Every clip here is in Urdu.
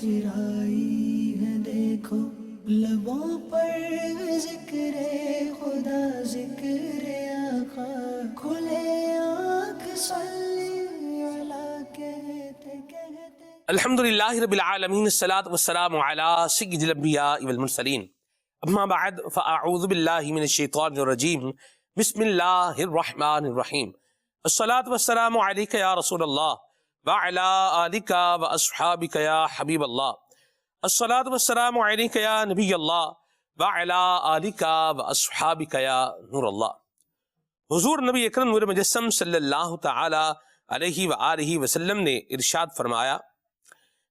مسکرائی ہے دیکھو لبوں پر ذکر خدا ذکر آقا کھلے آنکھ صلی اللہ کہتے کہتے الحمدللہ رب العالمین الصلاۃ والسلام علی سید الانبیاء والمرسلین اما بعد فاعوذ باللہ من الشیطان الرجیم بسم اللہ الرحمن الرحیم الصلاۃ والسلام علیک یا رسول اللہ وعلی آلک واصحابک یا حبیب اللہ الصلاۃ والسلام علیک یا نبی اللہ وعلی آلک واصحابک یا نور اللہ۔ حضور نبی اکرم نور مجسم صلی اللہ تعالی علیہ وآلہ وسلم نے ارشاد فرمایا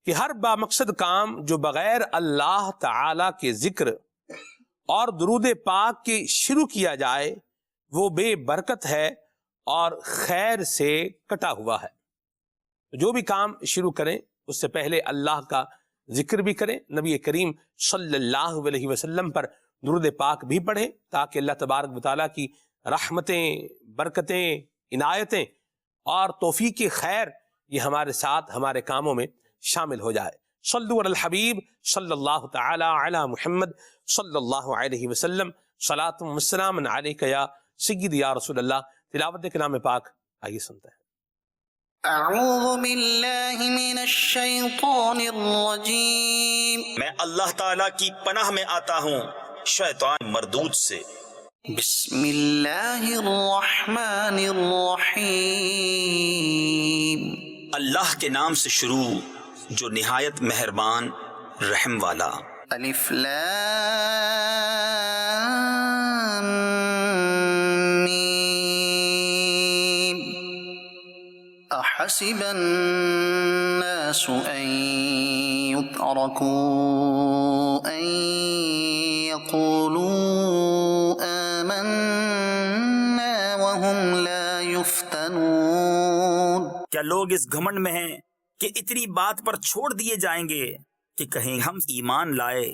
کہ ہر بامقصد کام جو بغیر اللہ تعالی کے ذکر اور درود پاک کے شروع کیا جائے وہ بے برکت ہے اور خیر سے کٹا ہوا ہے۔ جو بھی کام شروع کریں اس سے پہلے اللہ کا ذکر بھی کریں، نبی کریم صلی اللہ علیہ وسلم پر درود پاک بھی پڑھیں تاکہ اللہ تبارک و تعالیٰ کی رحمتیں، برکتیں، عنایتیں اور توفیق خیر یہ ہمارے ساتھ ہمارے کاموں میں شامل ہو جائے۔ صلو علی الحبیب صلی اللہ تعالی علی محمد صلی اللہ علیہ وسلم، صلاۃ و سلام علیک یا سید یا رسول اللہ۔ تلاوت کلام پاک آئیے سنتے ہیں۔ اعوذ باللہ من الشیطان الرجیم، میں اللہ تعالیٰ کی پناہ میں آتا ہوں شیطان مردود سے۔ بسم اللہ الرحمن الرحیم، اللہ کے نام سے شروع جو نہایت مہربان رحم والا۔ الف لام میم، احسب الناس ان يتركوا ان يقولوا آمنا وهم لا يفتنون۔ کیا لوگ اس گھمنڈ میں ہیں کہ اتنی بات پر چھوڑ دیے جائیں گے کہ کہیں ہم ایمان لائے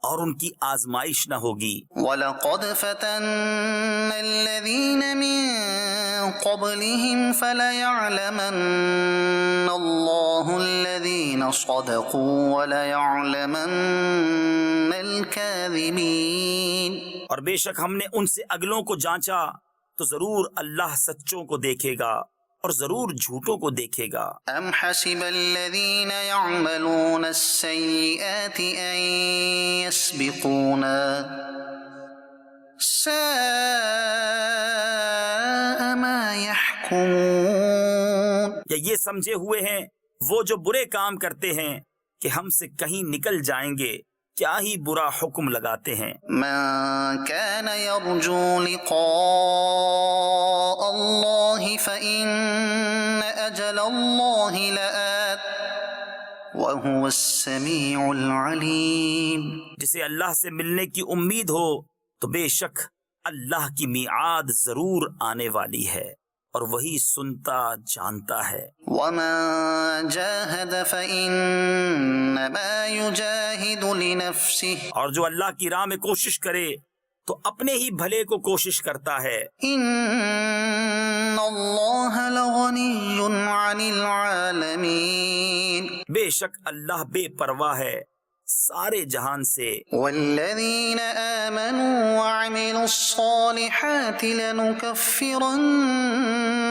اور ان کی آزمائش نہ ہوگی۔ وَلَقَدْ فَتَنَّ الَّذِينَ مِن قَبْلِهِمْ فَلَيَعْلَمَنَّ اللَّهُ الَّذِينَ صَدَقُوا وَلَيَعْلَمَنَّ الْكَاذِبِينَ۔ اور بے شک ہم نے ان سے اگلوں کو جانچا تو ضرور اللہ سچوں کو دیکھے گا اور ضرور جھوٹوں کو دیکھے گا۔ ام حسب الذین یعملون السیئات ان یسبقونا ساء ما یحکمون۔ یا یہ سمجھے ہوئے ہیں وہ جو برے کام کرتے ہیں کہ ہم سے کہیں نکل جائیں گے، کیا ہی برا حکم لگاتے ہیں۔ من كان يرجو لقاء الله فإن أجل الله لآت وهو السميع العليم۔ جسے اللہ سے ملنے کی امید ہو تو بے شک اللہ کی میعاد ضرور آنے والی ہے اور وہی سنتا جانتا ہے۔ ومن جاهد فإنما يجاهد لنفسه، اور جو اللہ کی راہ میں کوشش کرے تو اپنے ہی بھلے کو کوشش کرتا ہے۔ ان اللہ لغنی عن العالمین، بے شک اللہ بے پرواہ ہے سارے جہان سے۔ والذین آمنوا وعملوا الصالحات لنکفرن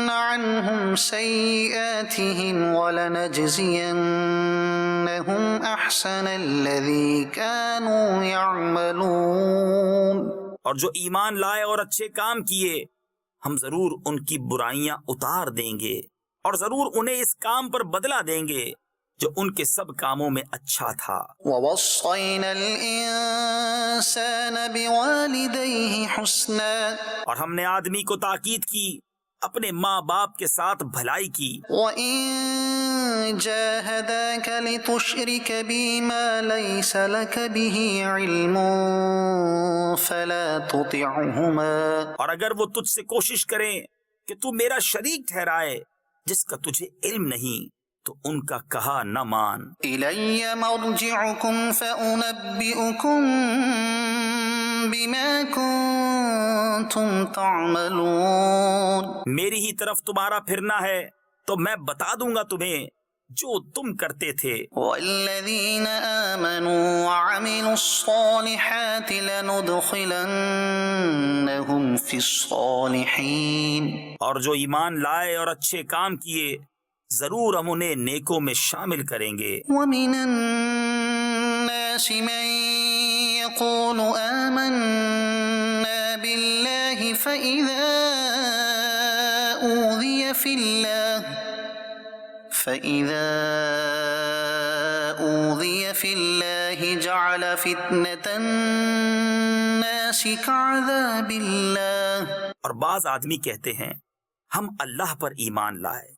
عنهم سیئاتهم ولنجزینهم احسن الذی كانوا يعملون۔ اور جو ایمان لائے اور اچھے کام کیے ہم ضرور ان کی برائیاں اتار دیں گے اور ضرور انہیں اس کام پر بدلہ دیں گے جو ان کے سب کاموں میں اچھا تھا۔ وَوَصَّيْنَا الْإِنسَانَ بِوَالِدَيْهِ حُسْنًا، اور ہم نے آدمی کو تاکید کی اپنے ماں باپ کے ساتھ بھلائی کی۔ وَإِن جَاهَدَاكَ لِتُشْرِكَ بِي مَا لَيْسَ لَكَ بِهِ عِلْمٌ فَلَا تُطِعْهُمَا، اور اگر وہ تجھ سے کوشش کریں کہ تو میرا شریک ٹھہرائے جس کا تجھے علم نہیں تو ان کا کہا نہ مان۔ إِلَيَّ مَرْجِعُكُمْ فَأُنَبِّئُكُم بِمَا كُنتُمْ تَعْمَلُونَ۔ میری ہی طرف تمہارا پھرنا ہے تو میں بتا دوں گا تمہیں جو تم کرتے تھے. والذین آمنوا وعملوا الصالحات لندخلنہم فی الصالحین. اور جو ایمان لائے اور اچھے کام کیے ضرور ہم انہیں نیکوں میں شامل کریں گے. ومن الناس من يقول آمنا بالله فإذا أوذي في الله جعل فتنة الناس كعذاب الله. اور بعض آدمی کہتے ہیں ہم اللہ پر ایمان لائے،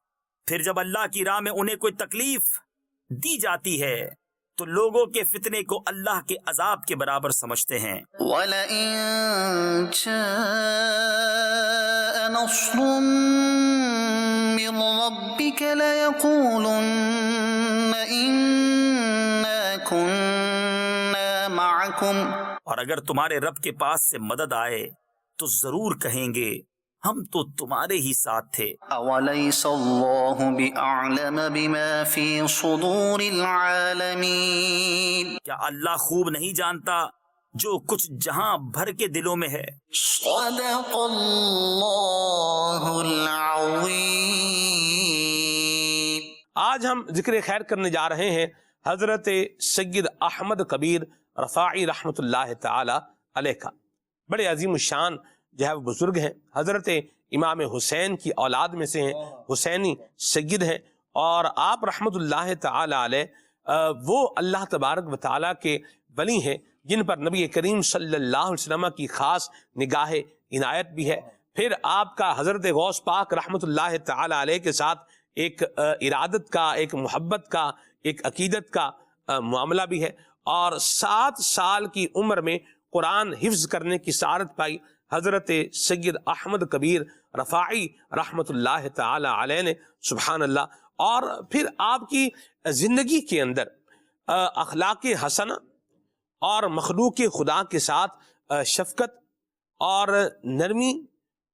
پھر جب اللہ کی راہ میں انہیں کوئی تکلیف دی جاتی ہے تو لوگوں کے فتنے کو اللہ کے عذاب کے برابر سمجھتے ہیں. وَلَئِن جَاءَ نَصْرٌ مِّن رَّبِّكَ لَيَقُولُنَّ إِنَّا كُنَّا مَعَكُمْ. اور اگر تمہارے رب کے پاس سے مدد آئے تو ضرور کہیں گے ہم تو تمہارے ہی ساتھ تھے. أَوَلَيْسَ اللَّهُ بِأَعْلَمَ بِمَا فِي صُدُورِ الْعَالَمِينَ. کیا اللہ خوب نہیں جانتا جو کچھ جہاں بھر کے دلوں میں ہے؟ صدق اللہ العظیم. آج ہم ذکر خیر کرنے جا رہے ہیں حضرت سید احمد کبیر رفاعی رحمۃ اللہ تعالی علیہ کا. بڑے عظیم الشان جو ہے وہ بزرگ ہیں، حضرت امام حسین کی اولاد میں سے ہیں، حسینی سید ہیں، اور آپ رحمۃ اللہ تعالی علیہ وہ اللہ تبارک و تعالیٰ کے ولی ہیں جن پر نبی کریم صلی اللہ علیہ وسلم کی خاص نگاہ عنایت بھی ہے. پھر آپ کا حضرت غوث پاک رحمۃ اللہ تعالی علیہ کے ساتھ ایک ارادت کا، ایک محبت کا، ایک عقیدت کا معاملہ بھی ہے، اور 7 سال کی عمر میں قرآن حفظ کرنے کی سعادت پائی حضرت سید احمد کبیر رفاعی رحمۃ اللہ تعالی علیہ نے. سبحان اللہ. اور پھر آپ کی زندگی کے اندر اخلاق حسنہ اور مخلوق خدا کے ساتھ شفقت اور نرمی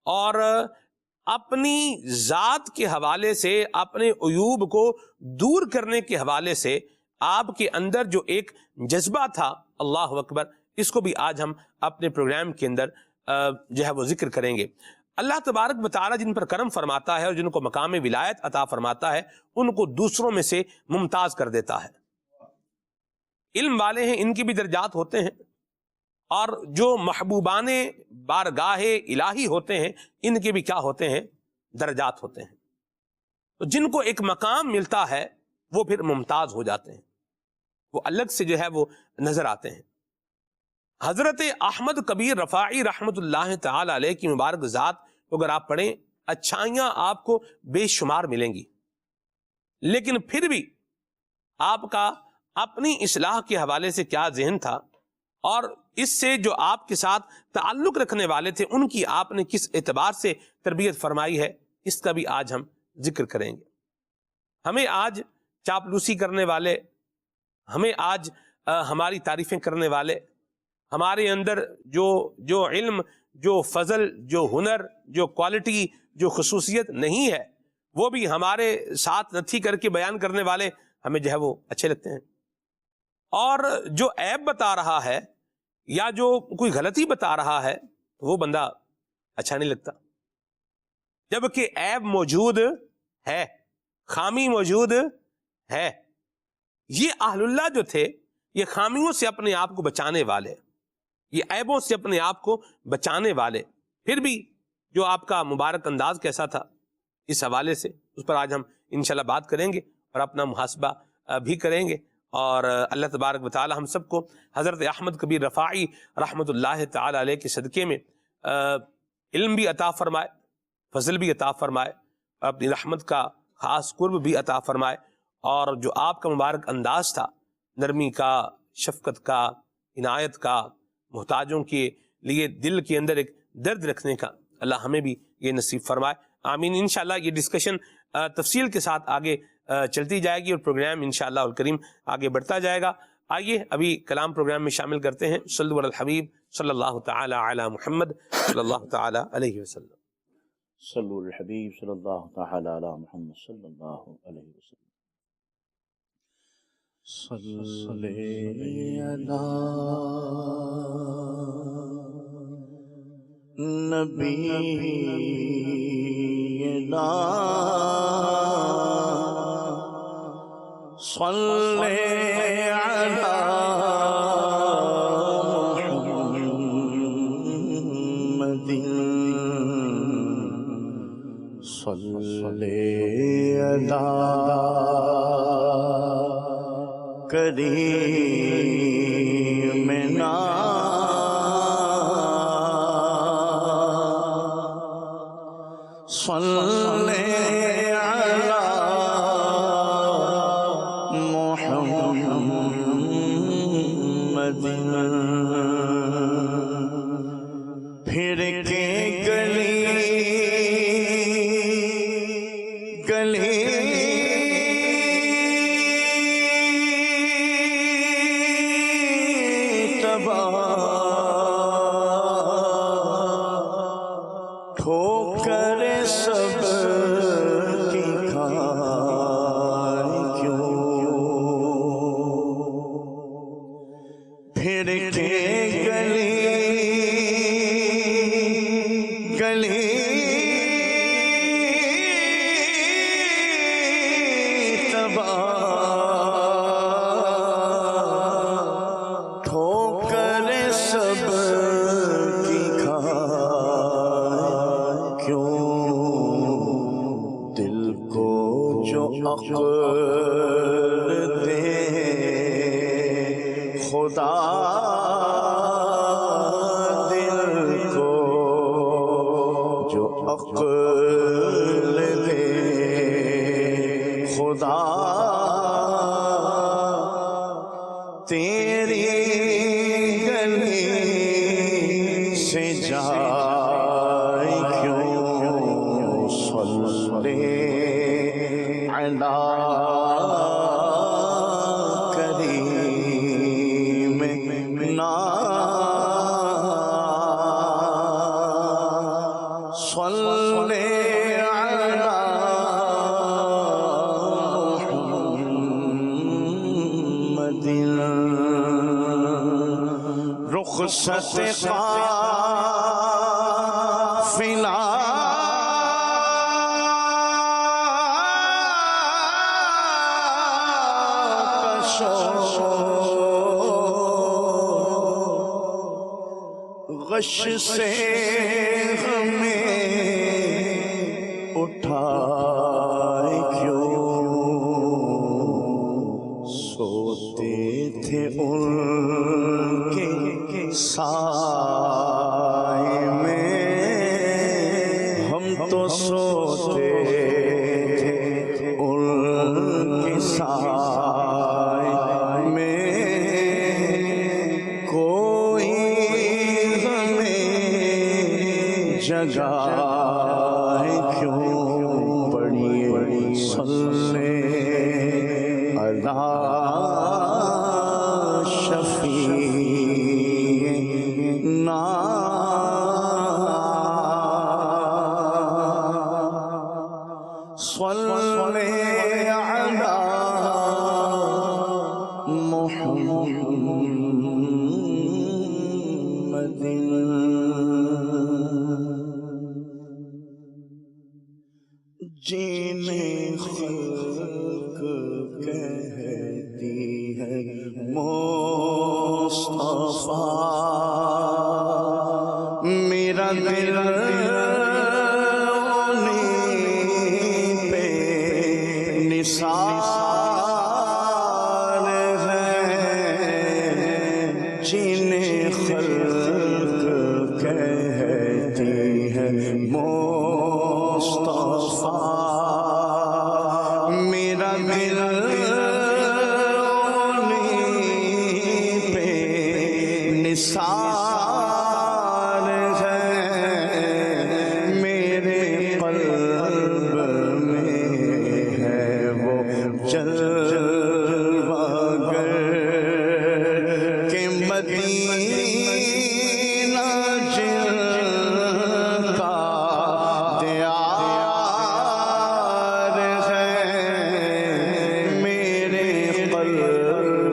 اور اپنی ذات کے حوالے سے اپنے عیوب کو دور کرنے کے حوالے سے آپ کے اندر جو ایک جذبہ تھا، اللہ اکبر، اس کو بھی آج ہم اپنے پروگرام کے اندر جو ہے وہ ذکر کریں گے. اللہ تبارک و تعالی جن پر کرم فرماتا ہے اور جن کو مقام ولایت عطا فرماتا ہے ان کو دوسروں میں سے ممتاز کر دیتا ہے. علم والے ہیں، ان کی بھی درجات ہوتے ہیں، اور جو محبوبان بارگاہ الہی ہوتے ہیں ان کے بھی کیا ہوتے ہیں؟ درجات ہوتے ہیں. تو جن کو ایک مقام ملتا ہے وہ پھر ممتاز ہو جاتے ہیں، وہ الگ سے جو ہے وہ نظر آتے ہیں. حضرت احمد کبیر رفاعی رحمۃ اللہ تعالی علیہ کی مبارک ذات کو اگر آپ پڑھیں، اچھائیاں آپ کو بے شمار ملیں گی، لیکن پھر بھی آپ کا اپنی اصلاح کے حوالے سے کیا ذہن تھا، اور اس سے جو آپ کے ساتھ تعلق رکھنے والے تھے ان کی آپ نے کس اعتبار سے تربیت فرمائی ہے، اس کا بھی آج ہم ذکر کریں گے. ہمیں آج چاپلوسی کرنے والے، ہمیں آج ہماری تعریفیں کرنے والے، ہمارے اندر جو علم، جو فضل، جو ہنر، جو کوالٹی، جو خصوصیت نہیں ہے وہ بھی ہمارے ساتھ نتھی کر کے بیان کرنے والے ہمیں جو ہے وہ اچھے لگتے ہیں، اور جو عیب بتا رہا ہے یا جو کوئی غلطی بتا رہا ہے وہ بندہ اچھا نہیں لگتا. جبکہ عیب موجود ہے، خامی موجود ہے. یہ اہل اللہ جو تھے یہ خامیوں سے اپنے آپ کو بچانے والے، یہ عیبوں سے اپنے آپ کو بچانے والے. پھر بھی جو آپ کا مبارک انداز کیسا تھا، اس حوالے سے اس پر آج ہم انشاءاللہ بات کریں گے اور اپنا محاسبہ بھی کریں گے. اور اللہ تبارک و تعالی ہم سب کو حضرت احمد کبیر رفاعی رحمۃ اللہ تعالی علیہ کے صدقے میں علم بھی عطا فرمائے، فضل بھی عطا فرمائے، اور اپنی رحمت کا خاص قرب بھی عطا فرمائے. اور جو آپ کا مبارک انداز تھا، نرمی کا، شفقت کا، عنایت کا، محتاجوں کے لیے دل کے اندر ایک درد رکھنے کا، اللہ ہمیں بھی یہ نصیب فرمائے. آمین. انشاءاللہ یہ ڈسکشن تفصیل کے ساتھ آگے چلتی جائے گی اور پروگرام انشاءاللہ الکریم آگے بڑھتا جائے گا. آئیے ابھی کلام پروگرام میں شامل کرتے ہیں. صلو علی الحبیب صلی اللہ تعالی علی محمد صلی اللہ تعالی علیہ وسلم. صلو علی الحبیب صلی اللہ تعالی علی محمد صلی اللہ علیہ وسلم. صلی علی نبینا صلی علی محمد صلی علی کریمنا صلی علی محمد پھر کے گلی گلی ٹھوکر سب کی کھائے کیوں پھر کے گلی گلی ٹھوکر سب کی کھائے کیوں دل کو جو عقل دے خدا دل کو جو عقل دے خدا تیری گلی سے جائے کیوں صلی علی کریمنا صلی علی محمد رخصت قافلہ غش سے ہمیں اٹھائے کیوں سوتے تھے ان کے سائے میں ہم تو سوتے تھے ان کے سائے میں کوئی جگائے کیوں پڑھیے صلی علی شفیعنا صلی علی محمد جنہیں خلق کہتی ہے مصطفیٰ میرا دل انہیں پہ نثار ہے جنہیں خلق کہتی ہے مصطفیٰ میرا دل انہیں پہ نثار ہے میرے قلب میں ہے وہ جلوہ گر کہ مدینہ جن کا دیار ہے میرے قلب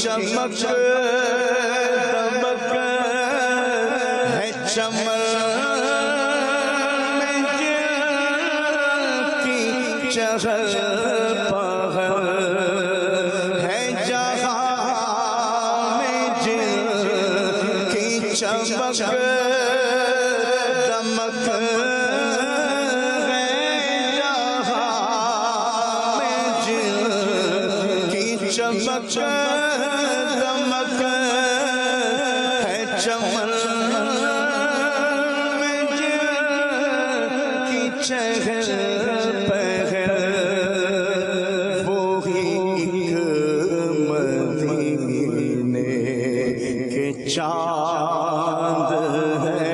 چمک دمک ہے چمن میں جن کی چہل پہل ہے جہاں میں جن کی چمک دمک چمک دمک ہے چمن میں جن کی چہل پہل وہی ایک مدینے کے چاند ہے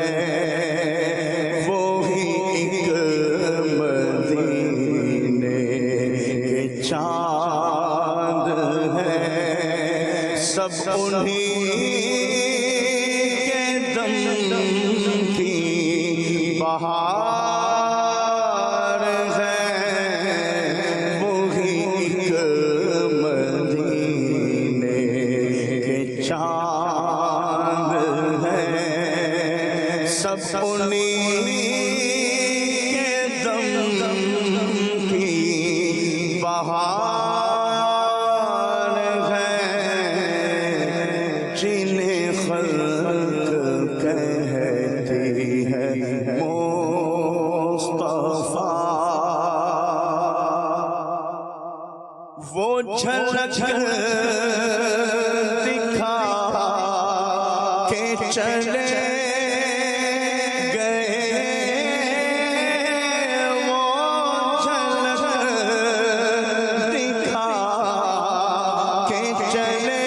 وہی ایک مدینے کے چاند سب انہیں کے دم کی بہار ہے وہی ایک مدینے کے چاند ہے سب انہیں کے دم کی بہار جنہیں خلق کہتی ہے مصطفیٰ وہ جھلک دکھا کے چلے گئے وہ جھلک دکھا کے چلے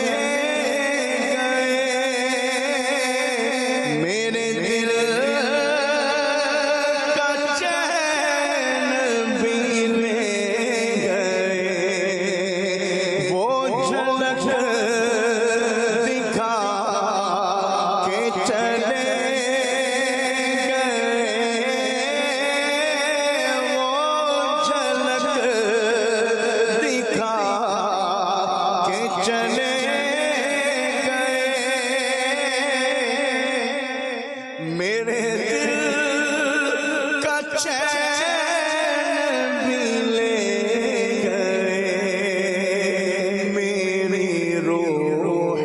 میرے دل کا چین بھی لے گئے میری روح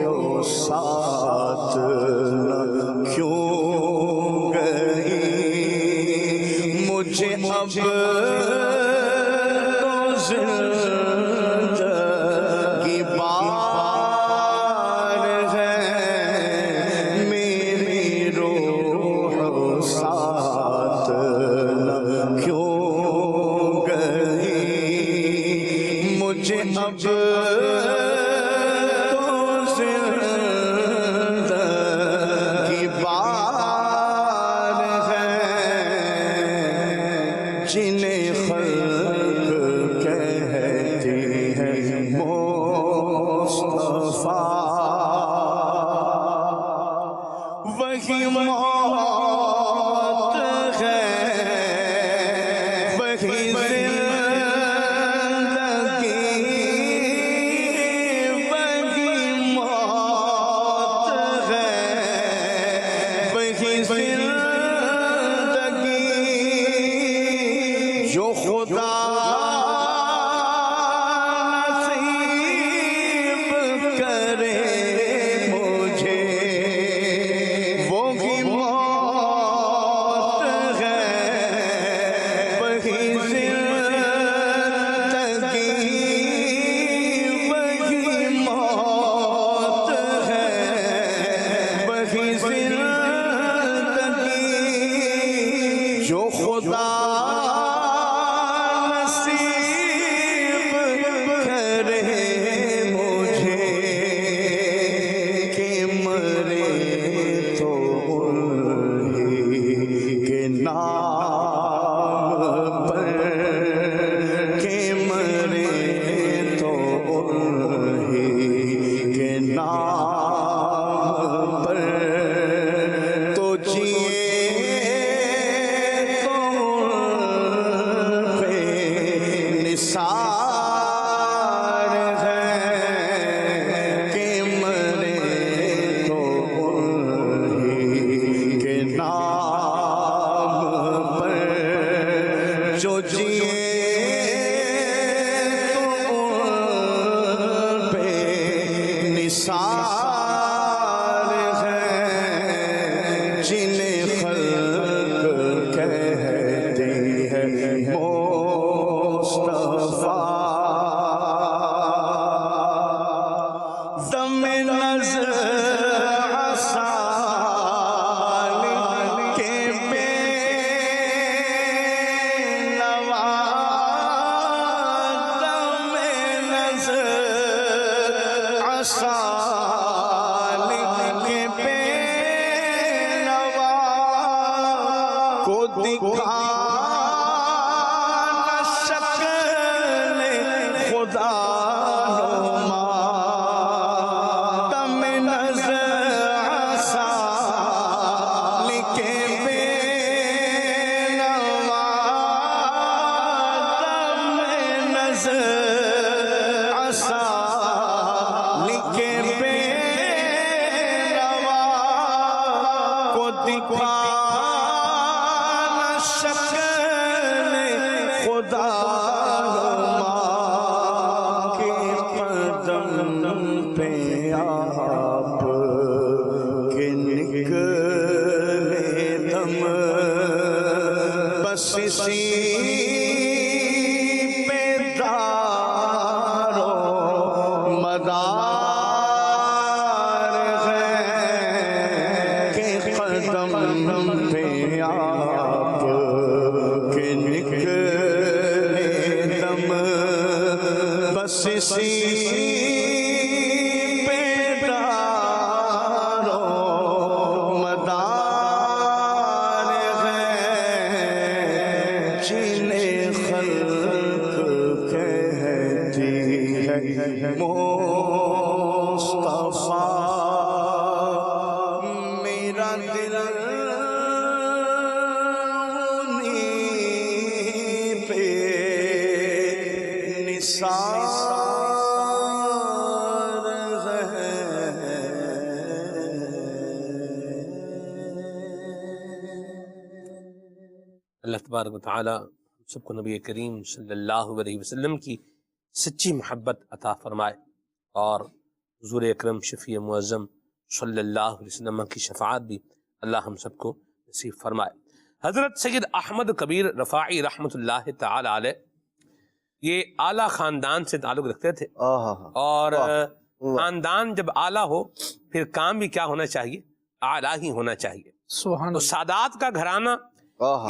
ساتھ نہ کیوں گئی مجھے اب تو زندگی بار ہے میری روح ساتھ نہ کیوں گئی مجھے اب تو زندگی بار ہے جنہیں خلق کہتی ہے مصطفیٰ وہی موت ہے وہی زندگی وہی موت ہے وہی زندگی جو خدا نصیب کرے دم نظر عسال کے بے نوا دم نظر عسال کے بے نوا کو دکھا میرا دل انہیں پہ نثار ہے۔ اللہ تبارک و تعالی سب کو نبی کریم صلی اللہ علیہ وسلم کی سچی محبت عطا فرمائے اور حضور اکرم شفیع معظم صلی اللہ علیہ وسلم کی شفاعت بھی اللہ ہم سب کو نصیب فرمائے۔ حضرت سید احمد کبیر رفاعی رحمۃ اللہ تعالی علیہ یہ اعلیٰ خاندان سے تعلق رکھتے تھے، اور خاندان جب اعلیٰ ہو پھر کام بھی کیا ہونا چاہیے؟ اعلیٰ ہی ہونا چاہیے۔ تو سادات کا گھرانہ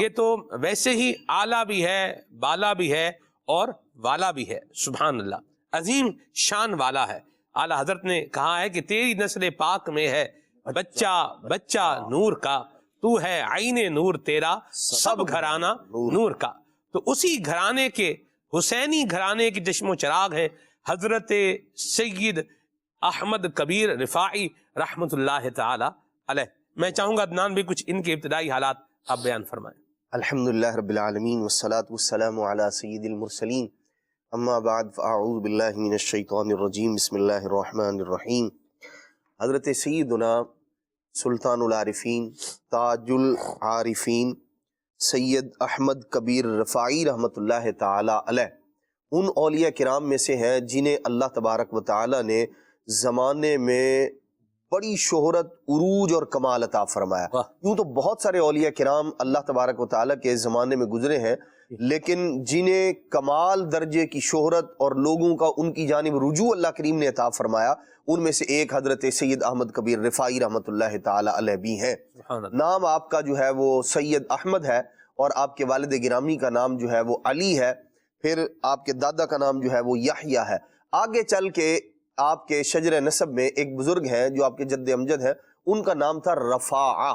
یہ تو ویسے ہی اعلیٰ بھی ہے، بالا بھی ہے اور والا بھی ہے، سبحان اللہ، عظیم شان والا ہے۔ اعلیٰ حضرت نے کہا ہے کہ تیری نسل پاک میں ہے بچہ بچہ نور کا، تو ہے عین نور تیرا سب گھرانہ نور کا۔ تو اسی گھرانے کے، حسینی گھرانے کے چشم و چراغ ہیں حضرت سید احمد کبیر رفاعی رحمۃ اللہ تعالی علیہ۔ میں چاہوں گا عدنان بھی کچھ ان کے ابتدائی حالات آپ بیان فرمائیں۔ الحمدللہ رب العالمین والصلاة والسلام علی سید المرسلین، اما بعد فاعوذ باللہ من الشیطان الرجیم، بسم اللہ الرحمن الرحیم۔ حضرت سیدنا سلطان العارفین تاج العارفین سید احمد کبیر رفاعی رحمۃ اللہ تعالی علیہ ان اولیاء کرام میں سے ہیں جنہیں اللہ تبارک و تعالی نے زمانے میں بڑی شہرت، عروج اور کمال عطا فرمایا۔ یوں تو بہت سارے اولیاء کرام اللہ تبارک و تعالی کے زمانے میں گزرے ہیں، لیکن جنہیں کمال درجے کی شہرت اور لوگوں کا ان کی جانب رجوع اللہ کریم نے عطا فرمایا، ان میں سے ایک حضرت سید احمد کبیر رفاعی رحمۃ اللہ تعالی علیہ بھی ہیں۔ نام آپ کا جو ہے وہ سید احمد ہے، اور آپ کے والد گرامی کا نام جو ہے وہ علی ہے، پھر آپ کے دادا کا نام جو ہے وہ یحییٰ ہے۔ آگے چل کے آپ کے شجر نسب میں ایک بزرگ ہیں جو آپ کے جد امجد ہیں، ان کا نام تھا رفاعہ۔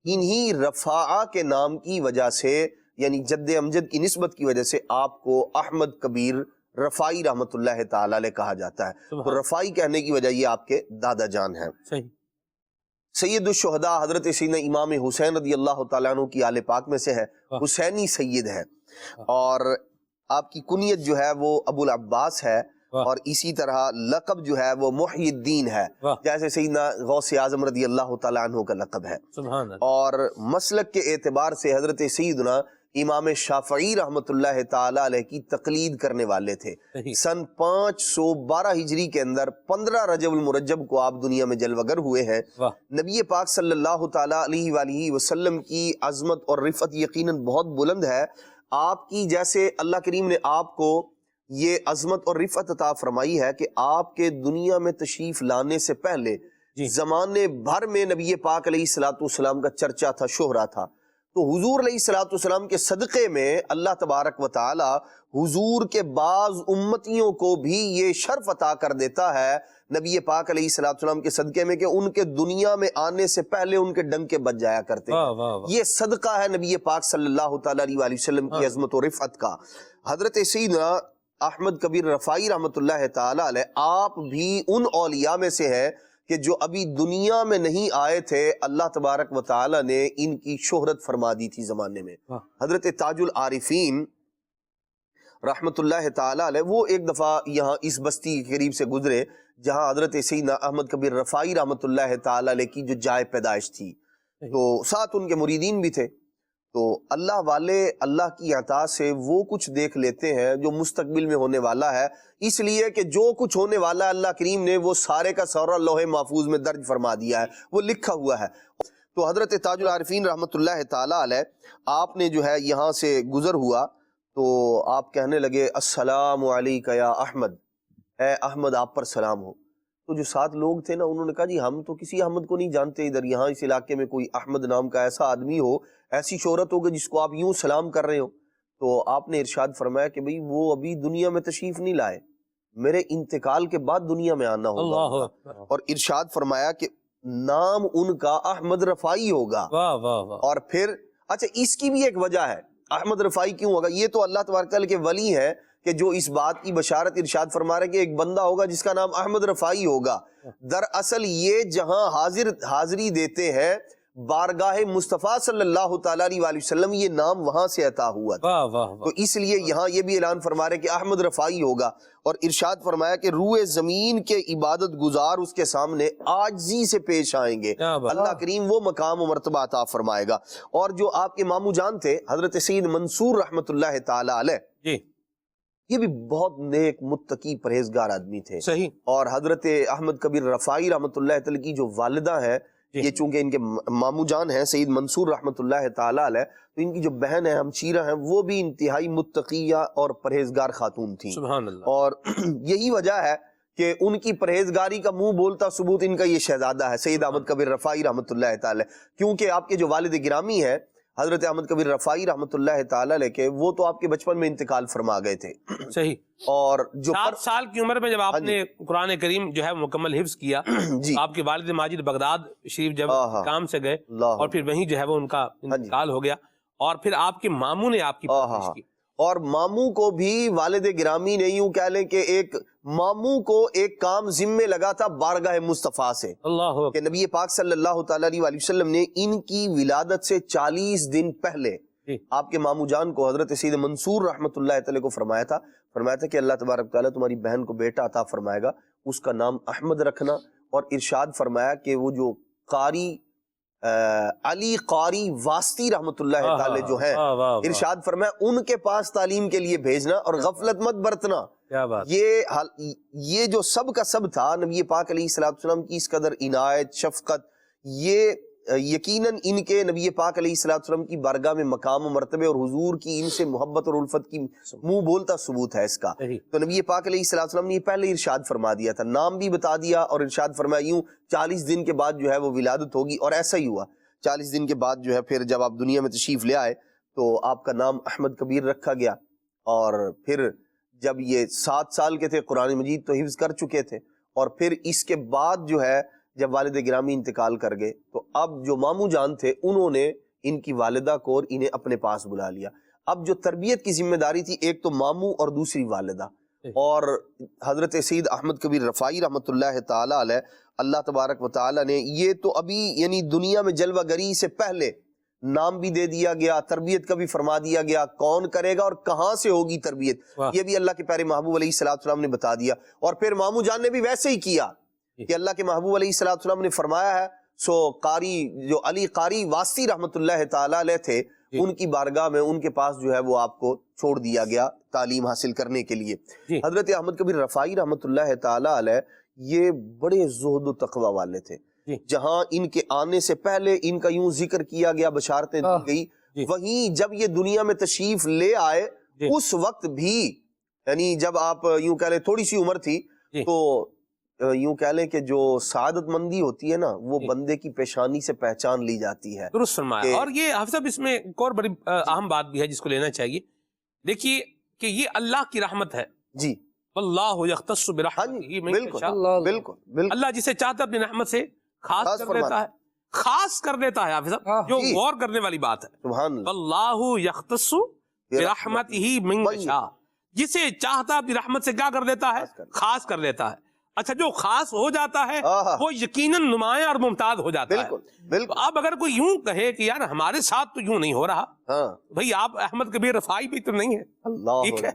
انہی رفاعہ کے نام کی وجہ سے، یعنی جد امجد کی نسبت کی وجہ سے آپ کو احمد کبیر رفاعی رحمۃ اللہ تعالی علیہ کہا جاتا ہے۔ تو رفاعی کہنے کی وجہ یہ آپ کے دادا جان ہیں۔ سید الشہداء حضرت سیدنا امام حسین رضی اللہ تعالیٰ عنہ کی آل پاک میں سے ہے، حسینی سید ہے، اور آپ کی کنیت جو ہے وہ ابو العباس ہے، اور اسی طرح لقب جو ہے وہ محی الدین ہے، جیسے سیدنا غوث اعظم رضی اللہ تعالیٰ عنہ کا لقب ہے۔ اور مسلک کے اعتبار سے حضرت سیدنا امام شافعی رحمۃ اللہ تعالی علیہ کی تقلید کرنے والے تھے۔ سن 512 ہجری کے اندر 15 رجب المرجب کو آپ دنیا میں جلوہ گر ہوئے ہیں۔ نبی پاک صلی اللہ تعالی علیہ وآلہ وسلم کی عظمت اور رفعت یقیناً بہت بلند ہے۔ آپ کی جیسے اللہ کریم نے آپ کو یہ عظمت اور رفعت عطا فرمائی ہے کہ آپ کے دنیا میں تشریف لانے سے پہلے زمانے بھر میں نبی پاک علیہ الصلوۃ والسلام کا چرچا تھا، شہرہ تھا. تو حضور علیہ الصلوۃ والسلام کے صدقے میں اللہ تبارک و تعالی حضور کے بعض امتیوں کو بھی یہ شرف عطا کر دیتا ہے نبی پاک علیہ الصلوۃ والسلام کے صدقے میں کہ ان کے دنیا میں آنے سے پہلے ان کے ڈنکے بج جایا کرتے ہیں. یہ صدقہ ہے نبی پاک صلی اللہ تعالی علیہ وآلہ وسلم کی عظمت و رفعت کا. حضرت سیدنا احمد کبیر رفاعی رحمۃ اللہ تعالی علیہ آپ بھی ان اولیاء میں سے ہیں کہ جو ابھی دنیا میں نہیں آئے تھے، اللہ تبارک و تعالی نے ان کی شہرت فرما دی تھی زمانے میں. حضرت تاج العارفین رحمۃ اللہ تعالی علیہ وہ ایک دفعہ یہاں اس بستی کے قریب سے گزرے جہاں حضرت سیدنا احمد کبیر رفاعی رحمۃ اللہ تعالی علیہ کی جو جائے پیدائش تھی، تو ساتھ ان کے مریدین بھی تھے. تو اللہ والے اللہ کی عطا سے وہ کچھ دیکھ لیتے ہیں جو مستقبل میں ہونے والا ہے، اس لیے کہ جو کچھ ہونے والا ہے اللہ کریم نے وہ سارے کا سارا لوح محفوظ میں درج فرما دیا ہے، وہ لکھا ہوا ہے. تو حضرت تاج العارفین رحمۃ اللہ تعالی علیہ آپ نے جو ہے یہاں سے گزر ہوا تو آپ کہنے لگے السلام علیک یا احمد، اے احمد آپ پر سلام ہو. تو جو ساتھ لوگ تھے نا انہوں نے کہا جی ہم تو کسی احمد کو نہیں جانتے، ادھر یہاں اس علاقے میں کوئی احمد نام کا ایسا آدمی ہو، ایسی شہرت ہوگی جس کو آپ یوں سلام کر رہے ہو. تو آپ نے ارشاد فرمایا کہ بھئی وہ ابھی دنیا میں تشریف نہیں لائے، میرے انتقال کے بعد دنیا میں آنا ہوگا. اور ارشاد فرمایا کہ نام ان کا احمد رفاعی ہوگا. اور پھر اچھا اس کی بھی ایک وجہ ہے، احمد رفاعی کیوں ہوگا؟ یہ تو اللہ تبارک تعالیٰ کے ولی ہیں کہ جو اس بات کی بشارت ارشاد فرما رہے کہ ایک بندہ ہوگا جس کا نام احمد رفاعی ہوگا. دراصل یہ جہاں حاضری دیتے ہیں بارگاہ مصطفیٰ صلی اللہ تعالیٰ علیہ وآلہ وسلم، یہ نام وہاں سے عطا ہوا تھا. تو اس لیے یہاں یہ بھی اعلان فرما رہے کہ احمد رفاعی ہوگا. اور ارشاد فرمایا کہ روئے زمین کے عبادت گزار اس کے سامنے عاجزی سے پیش آئیں گے، اللہ کریم وہ مقام و مرتبہ عطا فرمائے گا. اور جو آپ کے مامو جان تھے حضرت سید منصور رحمۃ اللہ تعالی علیہ، یہ بھی بہت نیک متقی پرہیزگار آدمی تھے. صحیح. اور حضرت احمد کبیر رفاعی رحمۃ اللہ تعالی کی جو والدہ ہیں، یہ چونکہ ان کے مامو جان ہیں سید منصور رحمۃ اللہ تعالی علیہ، تو ان کی جو بہن ہے ہمشیرہ ہیں وہ بھی انتہائی متقیہ اور پرہیزگار خاتون تھیں. سبحان اللہ. اور یہی وجہ ہے کہ ان کی پرہیزگاری کا منہ بولتا ثبوت ان کا یہ شہزادہ ہے سید احمد کبیر رفاعی رحمۃ اللہ تعالی، کیونکہ آپ کے جو والد گرامی ہیں حضرت احمد کبیر رفاعی رحمۃ اللہ تعالی علیہ کے، وہ تو آپ کے بچپن میں انتقال فرما گئے تھے. صحیح. اور جو 7 سال کی عمر میں جب آپ نے قرآن کریم جو ہے مکمل حفظ کیا، آپ کے والد ماجد بغداد شریف جب کام سے گئے اور پھر وہیں جو ہے وہ ان کا انتقال ہو گیا، اور پھر آپ کے ماموں نے آپ کی پرورش کی. اور ماموں کو بھی والد گرامی نے یوں کہہ لیں کہ ایک ماموں کو ایک کام ذمے لگا تھا بارگاہ مصطفیٰ سے، اللہ کہ نبی پاک صلی اللہ تعالی علیہ وآلہ وسلم نے ان کی ولادت سے 40 دن پہلے آپ کے مامو جان کو حضرت سید منصور رحمۃ اللہ تعالی کو فرمایا تھا کہ اللہ تبارک تعالیٰ تمہاری بہن کو بیٹا عطا فرمائے گا، اس کا نام احمد رکھنا. اور ارشاد فرمایا کہ وہ جو قاری علی قاری واسطی رحمۃ اللہ تعالی جو ہیں، ارشاد فرمایا ان کے پاس تعلیم کے لیے بھیجنا اور غفلت مت برتنا. یہ جو سب کا سب تھا نبی پاک علیہ الصلوۃ والسلام کی اس قدر عنایت شفقت، یہ یقیناً ان کے نبی پاک علیہ الصلوۃ والسلام کی بارگاہ میں مقام و مرتبے اور حضور کی ان سے محبت اور الفت کی منہ بولتا ثبوت ہے اس کا. تو نبی پاک علیہ الصلوۃ والسلام نے پہلے ارشاد فرما دیا تھا، نام بھی بتا دیا، اور ارشاد فرمایا یوں 40 دن کے بعد جو ہے وہ ولادت ہوگی. اور ایسا ہی ہوا. 40 دن کے بعد جو ہے پھر جب آپ دنیا میں تشریف لے آئے تو آپ کا نام احمد کبیر رکھا گیا. اور پھر جب یہ 7 سال کے تھے قرآن مجید تو حفظ کر چکے تھے، اور پھر اس کے بعد جو ہے جب والد گرامی انتقال کر گئے تو اب جو مامو جان تھے انہوں نے ان کی والدہ کو اور انہیں اپنے پاس بلا لیا. اب جو تربیت کی ذمہ داری تھی ایک تو مامو اور دوسری والدہ. اور حضرت سید احمد کبیر رفاعی رحمۃ اللہ تعالی علیہ، اللہ تبارک و تعالی نے یہ تو ابھی یعنی دنیا میں جلوہ گری سے پہلے نام بھی دے دیا گیا، تربیت کا بھی فرما دیا گیا، کون کرے گا اور کہاں سے ہوگی تربیت یہ بھی اللہ کے پیارے محبوب علیہ الصلوۃ والسلام نے بتا دیا. اور پھر مامو جان نے بھی ویسے ہی کیا کہ اللہ کے محبوب علیہ الصلوۃ والسلام نے فرمایا ہے. سو قاری جو علی قاری واسطی رحمۃ اللہ تعالی علیہ تھے، ان کی بارگاہ میں ان کے پاس جو ہے وہ آپ کو چھوڑ دیا گیا تعلیم حاصل کرنے کے لیے. حضرت احمد کبیر رفاعی رحمۃ اللہ تعالی علیہ یہ بڑے زہد و تقوی والے تھے. جہاں ان کے آنے سے پہلے ان کا یوں ذکر کیا گیا، بشارتیں دی گئی، وہیں جب یہ دنیا میں تشریف لے آئے اس وقت بھی یعنی جب آپ یوں کہہ لیں تھوڑی سی عمر تھی جی۔ تو یوں کہہ لیں کہ جو سعادت مندی ہوتی ہے نا وہ جی۔ بندے کی پیشانی سے پہچان لی جاتی ہے. درست فرمایا. کہ اور یہ حافظ صاحب اس میں ایک اور بڑی اہم بات بھی ہے جس کو لینا چاہیے. دیکھیے کہ یہ اللہ کی رحمت ہے. جی واللہ یختص ہاں برحمتہ جی من بالکل یشاء. بالکل بالکل اللہ جسے چاہتا ہے اپنی رحمت سے خاص خاص کر فرماتا دیتا ہے. خاص کر دیتا ہے حافظ صاحب، جو جی۔ غور کرنے والی بات ہے. سبحان اللہ. واللہ یختص برحمتہ من یشاء، جسے چاہتا ہے اپنی رحمت سے کیا کر دیتا ہے؟ خاص کر دیتا ہے. اچھا جو خاص ہو جاتا ہے آہا۔ وہ یقیناً نمایاں اور ممتاز ہو جاتا ہے. بالکل تو بالکل اب اگر کوئی یوں کہے کہ یار ہمارے ساتھ تو یوں نہیں ہو رہا، ہاں بھئی آپ احمد کبیر رفاعی بھی تو نہیں ہے. اللہ ٹھیک ہے،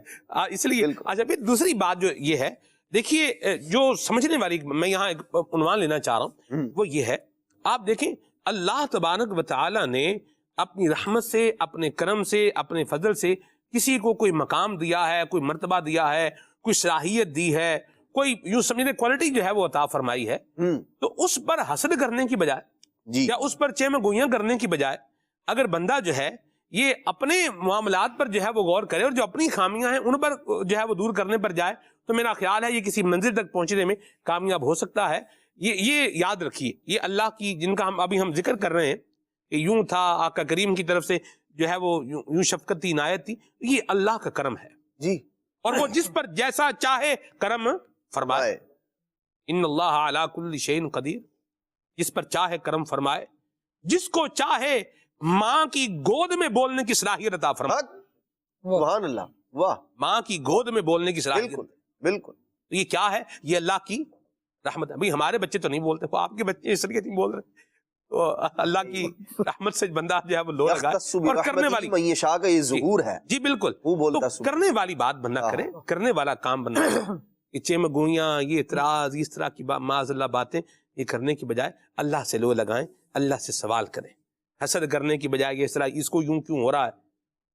اس لیے بالکل۔ اچھا پھر دوسری بات جو یہ ہے، دیکھیے جو سمجھنے والی میں یہاں ایک عنوان لینا چاہ رہا ہوں وہ یہ ہے. آپ دیکھیں اللہ تبارک و تعالی نے اپنی رحمت سے، اپنے کرم سے، اپنے فضل سے کسی کو کوئی مقام دیا ہے، کوئی مرتبہ دیا ہے، کوئی صلاحیت دی ہے، کوئی یوں سمجھنے کوالٹی جو ہے وہ عطا فرمائی ہے. تو اس پر حسد کرنے کی بجائے جی یا اس پر چہ میں گوئیاں کرنے کی بجائے اگر بندہ جو ہے یہ اپنے معاملات پر جو ہے وہ غور کرے اور جو اپنی خامیاں ہیں ان پر جو ہے وہ دور کرنے پر جائے تو میرا خیال ہے یہ کسی منزل تک پہنچنے میں کامیاب ہو سکتا ہے. یہ یاد رکھیے، یہ اللہ کی جن کا ہم ذکر کر رہے ہیں کہ یوں تھا آقا کریم کی طرف سے جو ہے وہ یوں شفقت تھی، عنایت تھی، یہ اللہ کا کرم ہے. جی اور وہ جس پر جیسا چاہے کرم فرمائے. ان اللہ علی کل شیء قدیر، جس پر چاہے کرم فرمائے، جس کو چاہے ماں کی گود میں بولنے کی صلاحیت عطا فرمائے. سبحان اللہ. واہ ماں کی گود میں بولنے کی صلاحیت. بالکل بالکل. تو یہ کیا ہے؟ یہ اللہ کی رحمت ہے. بھئی ہمارے بچے تو نہیں بولتے، وہ آپ کے بچے اس طریقے نہیں بول رہے، تو اللہ کی رحمت سے بندہ جو ہے وہ لو لگائے یختص اور کرنے برحمتہ والی من یشاء کا یہ ظہور ہے. جی بالکل. وہ بولتا تو سبحان کرنے والی بات بندہ کرے، کرنے والا کام بندہ کرے. یہ چہ میں گوئیاں، یہ اعتراض، اس طرح کی معاذ اللہ باتیں یہ کرنے کی بجائے اللہ سے لو لگائیں، اللہ سے سوال کریں. حسد کرنے کی بجائے یہ اس طرح اس کو یوں کیوں ہو رہا ہے،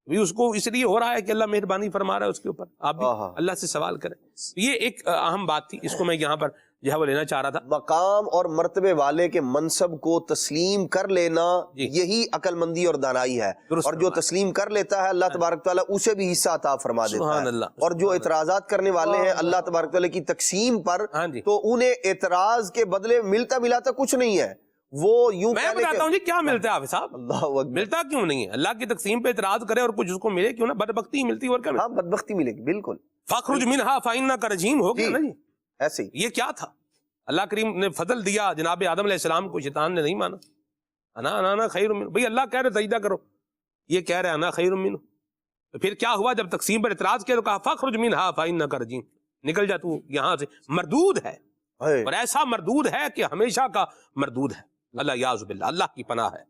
بھی اس کو اس لیے ہو رہا ہے کہ اللہ مہربانی فرما رہا ہے اس کے اوپر، آپ بھی اللہ سے سوال کریں. یہ ایک اہم بات تھی، اس کو میں یہاں پر جو ہے وہ لینا چاہ رہا تھا. مقام اور مرتبے والے کے منصب کو تسلیم کر لینا یہی عقل مندی اور دانائی ہے. اور جو تسلیم کر لیتا ہے اللہ تبارک تعالیٰ اسے بھی حصہ عطا فرما دیتا سبحان ہے. اللہ. اور جو اعتراضات کرنے والے ہیں اللہ تبارک تعالیٰ کی تقسیم پر، ہاں جی، تو انہیں اعتراض کے بدلے ملتا ملاتا کچھ نہیں ہے. وہ یوں میں بتاتا ہوں جی کیا ملتا ہے حافظ صاحب. اللہ اکبر. ملتا کیوں نہیں ہے؟ اللہ کی تقسیم پہ اعتراض کرے اور کچھ اس کو ملے کیوں نہ، بدبختی ہی ملتی اور کیا. ہاں بدبختی ملے گی بالکل. فاخرج منہا فإنک رجیم ہو گیا نا جی. ایسے ہی یہ کیا تھا؟ اللہ کریم نے فضل دیا جناب آدم علیہ السلام کو، شیطان نے نہیں مانا. انا خیر منہ. بھئی اللہ کہہ رہے سجدہ کرو، یہ کہہ رہے انا خیر منہ. تو پھر کیا ہوا؟ جب تقسیم پر اعتراض کیا تو کہا فاخرج منہا فإنک رجیم، نکل جا تو یہاں سے، مردود ہے. اور ایسا مردود ہے کہ ہمیشہ کا مردود ہے. اللہ یعوذ باللہ، اللہ کی پناہ ہے.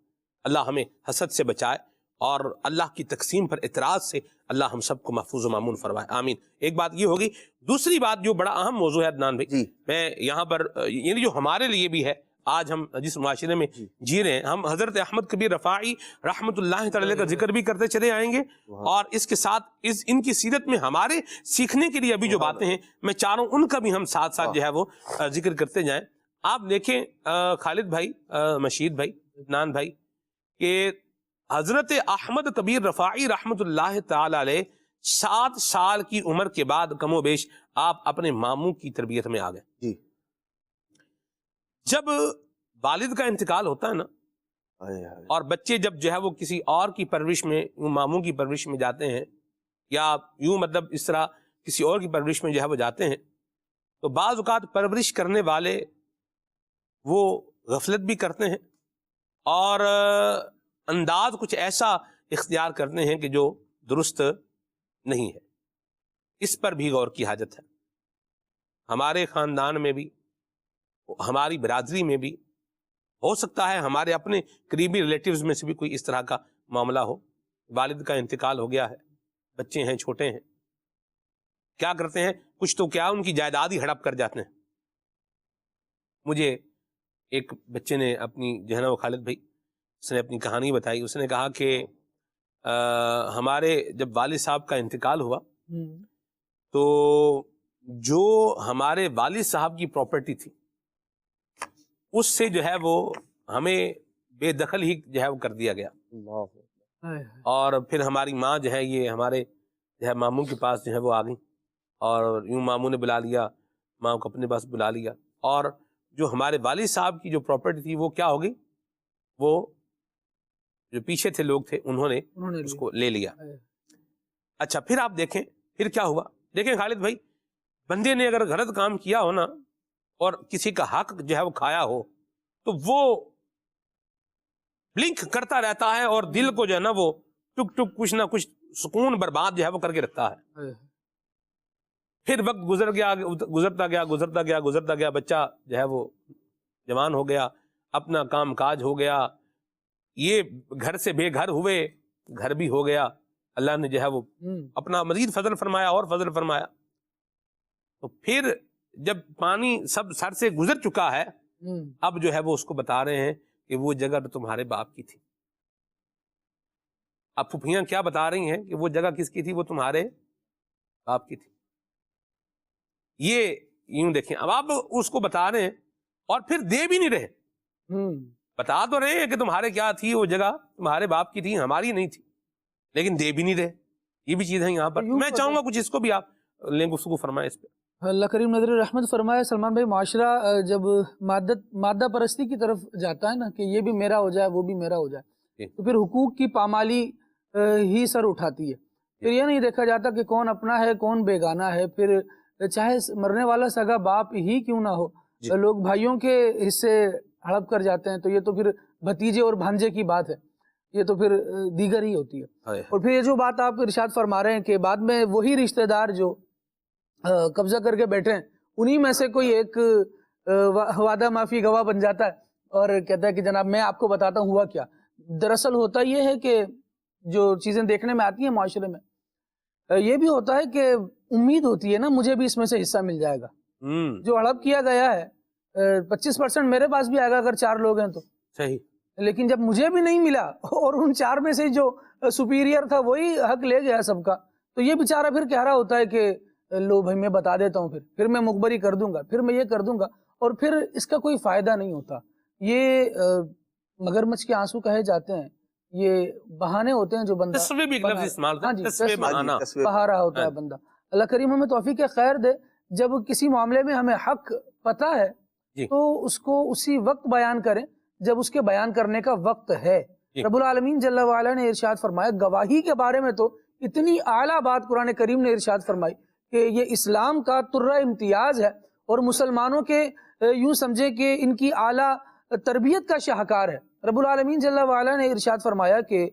اللہ ہمیں حسد سے بچائے اور اللہ کی تقسیم پر اعتراض سے اللہ ہم سب کو محفوظ و مامون فرمائے. آمین. ایک بات یہ ہوگی. دوسری بات جو بڑا اہم موضوع ہے عدنان بھائی، میں یہاں پر یعنی جو ہمارے لیے بھی ہے، آج ہم جس معاشرے میں جی رہے ہیں، ہم حضرت احمد کبیر رفاعی رحمت اللہ تعالی کا ذکر بھی کرتے چلے آئیں گے، اور اس کے ساتھ ان کی سیرت میں ہمارے سیکھنے کے لیے ابھی جو باتیں ہیں میں چاہ رہا ہوں ان کا بھی ہم ساتھ ساتھ جو ہے وہ ذکر کرتے جائیں. آپ دیکھیں خالد بھائی، مشید بھائی، عدنان بھائی، کہ حضرت احمد کبیر رفاعی رحمت اللہ تعالی علیہ 7 سال کی عمر کے بعد کم و بیش آپ اپنے ماموں کی تربیت میں آ گئے. جی. جب والد کا انتقال ہوتا ہے نا، اور بچے جب جو ہے وہ کسی اور کی پرورش میں، ماموں کی پرورش میں جاتے ہیں، یا یوں مطلب اس طرح کسی اور کی پرورش میں جو ہے وہ جاتے ہیں، تو بعض اوقات پرورش کرنے والے وہ غفلت بھی کرتے ہیں اور انداز کچھ ایسا اختیار کرتے ہیں کہ جو درست نہیں ہے. اس پر بھی غور کی حاجت ہے. ہمارے خاندان میں بھی، ہماری برادری میں بھی ہو سکتا ہے ہمارے اپنے قریبی ریلیٹیوز میں سے بھی کوئی اس طرح کا معاملہ ہو. والد کا انتقال ہو گیا ہے، بچے ہیں، چھوٹے ہیں، کیا کرتے ہیں؟ کچھ تو کیا ان کی جائیداد ہی ہڑپ کر جاتے ہیں. مجھے ایک بچے نے اپنی جو ہے نا وہ خالد بھائی، اس نے اپنی کہانی بتائی. اس نے کہا کہ ہمارے جب والد صاحب کا انتقال ہوا تو جو ہمارے والد صاحب کی پراپرٹی تھی اس سے جو ہے وہ ہمیں بے دخل ہی جو ہے وہ کر دیا گیا. اور پھر ہماری ماں جو ہے یہ ہمارے جو ہے ماموں کے پاس جو ہے وہ آ گئی اور یوں ماموں نے بلا لیا، ماں کو اپنے پاس بلا لیا، اور جو ہمارے والد صاحب کی جو پراپرٹی تھی وہ کیا ہو گئی، وہ جو پیچھے تھے لوگ تھے انہوں نے اس کو لے لیا۔ اچھا پھر آپ دیکھیں پھر کیا ہوا، دیکھیں خالد بھائی، بندے نے اگر غلط کام کیا ہو نا اور کسی کا حق جو ہے وہ کھایا ہو تو وہ بلنک کرتا رہتا ہے اور دل کو جو ہے نا وہ ٹک ٹک کچھ نہ کچھ سکون برباد جو ہے وہ کر کے رکھتا ہے۔ پھر وقت گزرتا گیا، بچہ جو ہے وہ جوان ہو گیا، اپنا کام کاج ہو گیا، یہ گھر سے بے گھر ہوئے، گھر بھی ہو گیا، اللہ نے جو ہے وہ اپنا مزید فضل فرمایا اور فضل فرمایا۔ تو پھر جب پانی سب سر سے گزر چکا ہے، اب جو ہے وہ اس کو بتا رہے ہیں کہ وہ جگہ تو تمہارے باپ کی تھی۔ اب پھوپھیاں کیا بتا رہی ہیں کہ وہ جگہ کس کی تھی، وہ تمہارے باپ کی تھی۔ یہ یوں دیکھیں، اب آپ اس کو بتا رہے ہیں اور پھر دے بھی نہیں رہے، بتا تو رہے ہیں کہ تمہارے کیا تھی وہ جگہ، تمہارے باپ کی تھی، ہماری نہیں تھی، لیکن دے بھی نہیں رہے۔ یہ بھی چیز ہے یہاں پر۔ میں چاہوں گا کچھ اس کو بھی آپ لیں، گفتگو فرمائیں اس پہ۔ اللہ کریم نظر رحمت فرمائے۔ سلمان بھائی، معاشرہ جب مادہ پرستی کی طرف جاتا ہے نا کہ یہ بھی میرا ہو جائے وہ بھی میرا ہو جائے، تو پھر حقوق کی پامالی ہی سر اٹھاتی ہے۔ پھر یہ نہیں دیکھا جاتا کہ کون اپنا ہے کون بیگانہ ہے، پھر چاہے مرنے والا سگا باپ ہی کیوں نہ ہو، لوگ بھائیوں کے حصے ہڑپ کر جاتے ہیں، تو یہ تو پھر بھتیجے اور بھانجے کی بات ہے، یہ تو پھر دیگر ہی ہوتی ہے۔ اور پھر یہ جو بات آپ ارشاد فرما رہے ہیں کہ بعد میں وہی رشتہ دار جو قبضہ کر کے بیٹھے ہیں، انہی میں سے کوئی ایک وعدہ معافی گواہ بن جاتا ہے اور کہتا ہے کہ جناب میں آپ کو بتاتا ہوں ہوا کیا۔ دراصل ہوتا یہ ہے کہ جو چیزیں دیکھنے میں آتی ہیں معاشرے میں، یہ بھی ہوتا ہے کہ امید ہوتی ہے نا مجھے بھی اس میں سے حصہ مل جائے گا۔ جو ہڑپ کیا گیا ہے 25% میرے پاس بھی آئے گا اگر 4 لوگ ہیں تو صحیح، لیکن جب مجھے بھی نہیں ملا اور ان 4 میں سے جو سپیریئر تھا وہی حق لے گیا سب کا، تو یہ بیچارہ پھر کہہ رہا ہوتا ہے کہ لو بھائی میں بتا دیتا ہوں، پھر میں مخبری کر دوں گا، پھر میں یہ کر دوں گا، اور پھر اس کا کوئی فائدہ نہیں ہوتا۔ یہ مگرمچھ کے آنسو کہے جاتے ہیں، یہ بہانے ہوتے ہیں جو بندہ بہا رہا ہوتا ہے بندہ۔ اللہ کریم ہمیں توفیق خیر دے، جب کسی معاملے میں ہمیں حق پتہ ہے تو اس کو اسی وقت بیان کریں جب اس کے بیان کرنے کا وقت ہے۔ رب العالمین جل وعلا نے ارشاد فرمایا، گواہی کے بارے میں تو اتنی اعلیٰ بات قرآن کریم نے ارشاد فرمائی کہ یہ اسلام کا ترہ امتیاز ہے اور مسلمانوں کے یوں سمجھے کہ ان کی اعلیٰ تربیت کا شاہکار ہے۔ رب العالمین جل وعلا نے ارشاد فرمایا کہ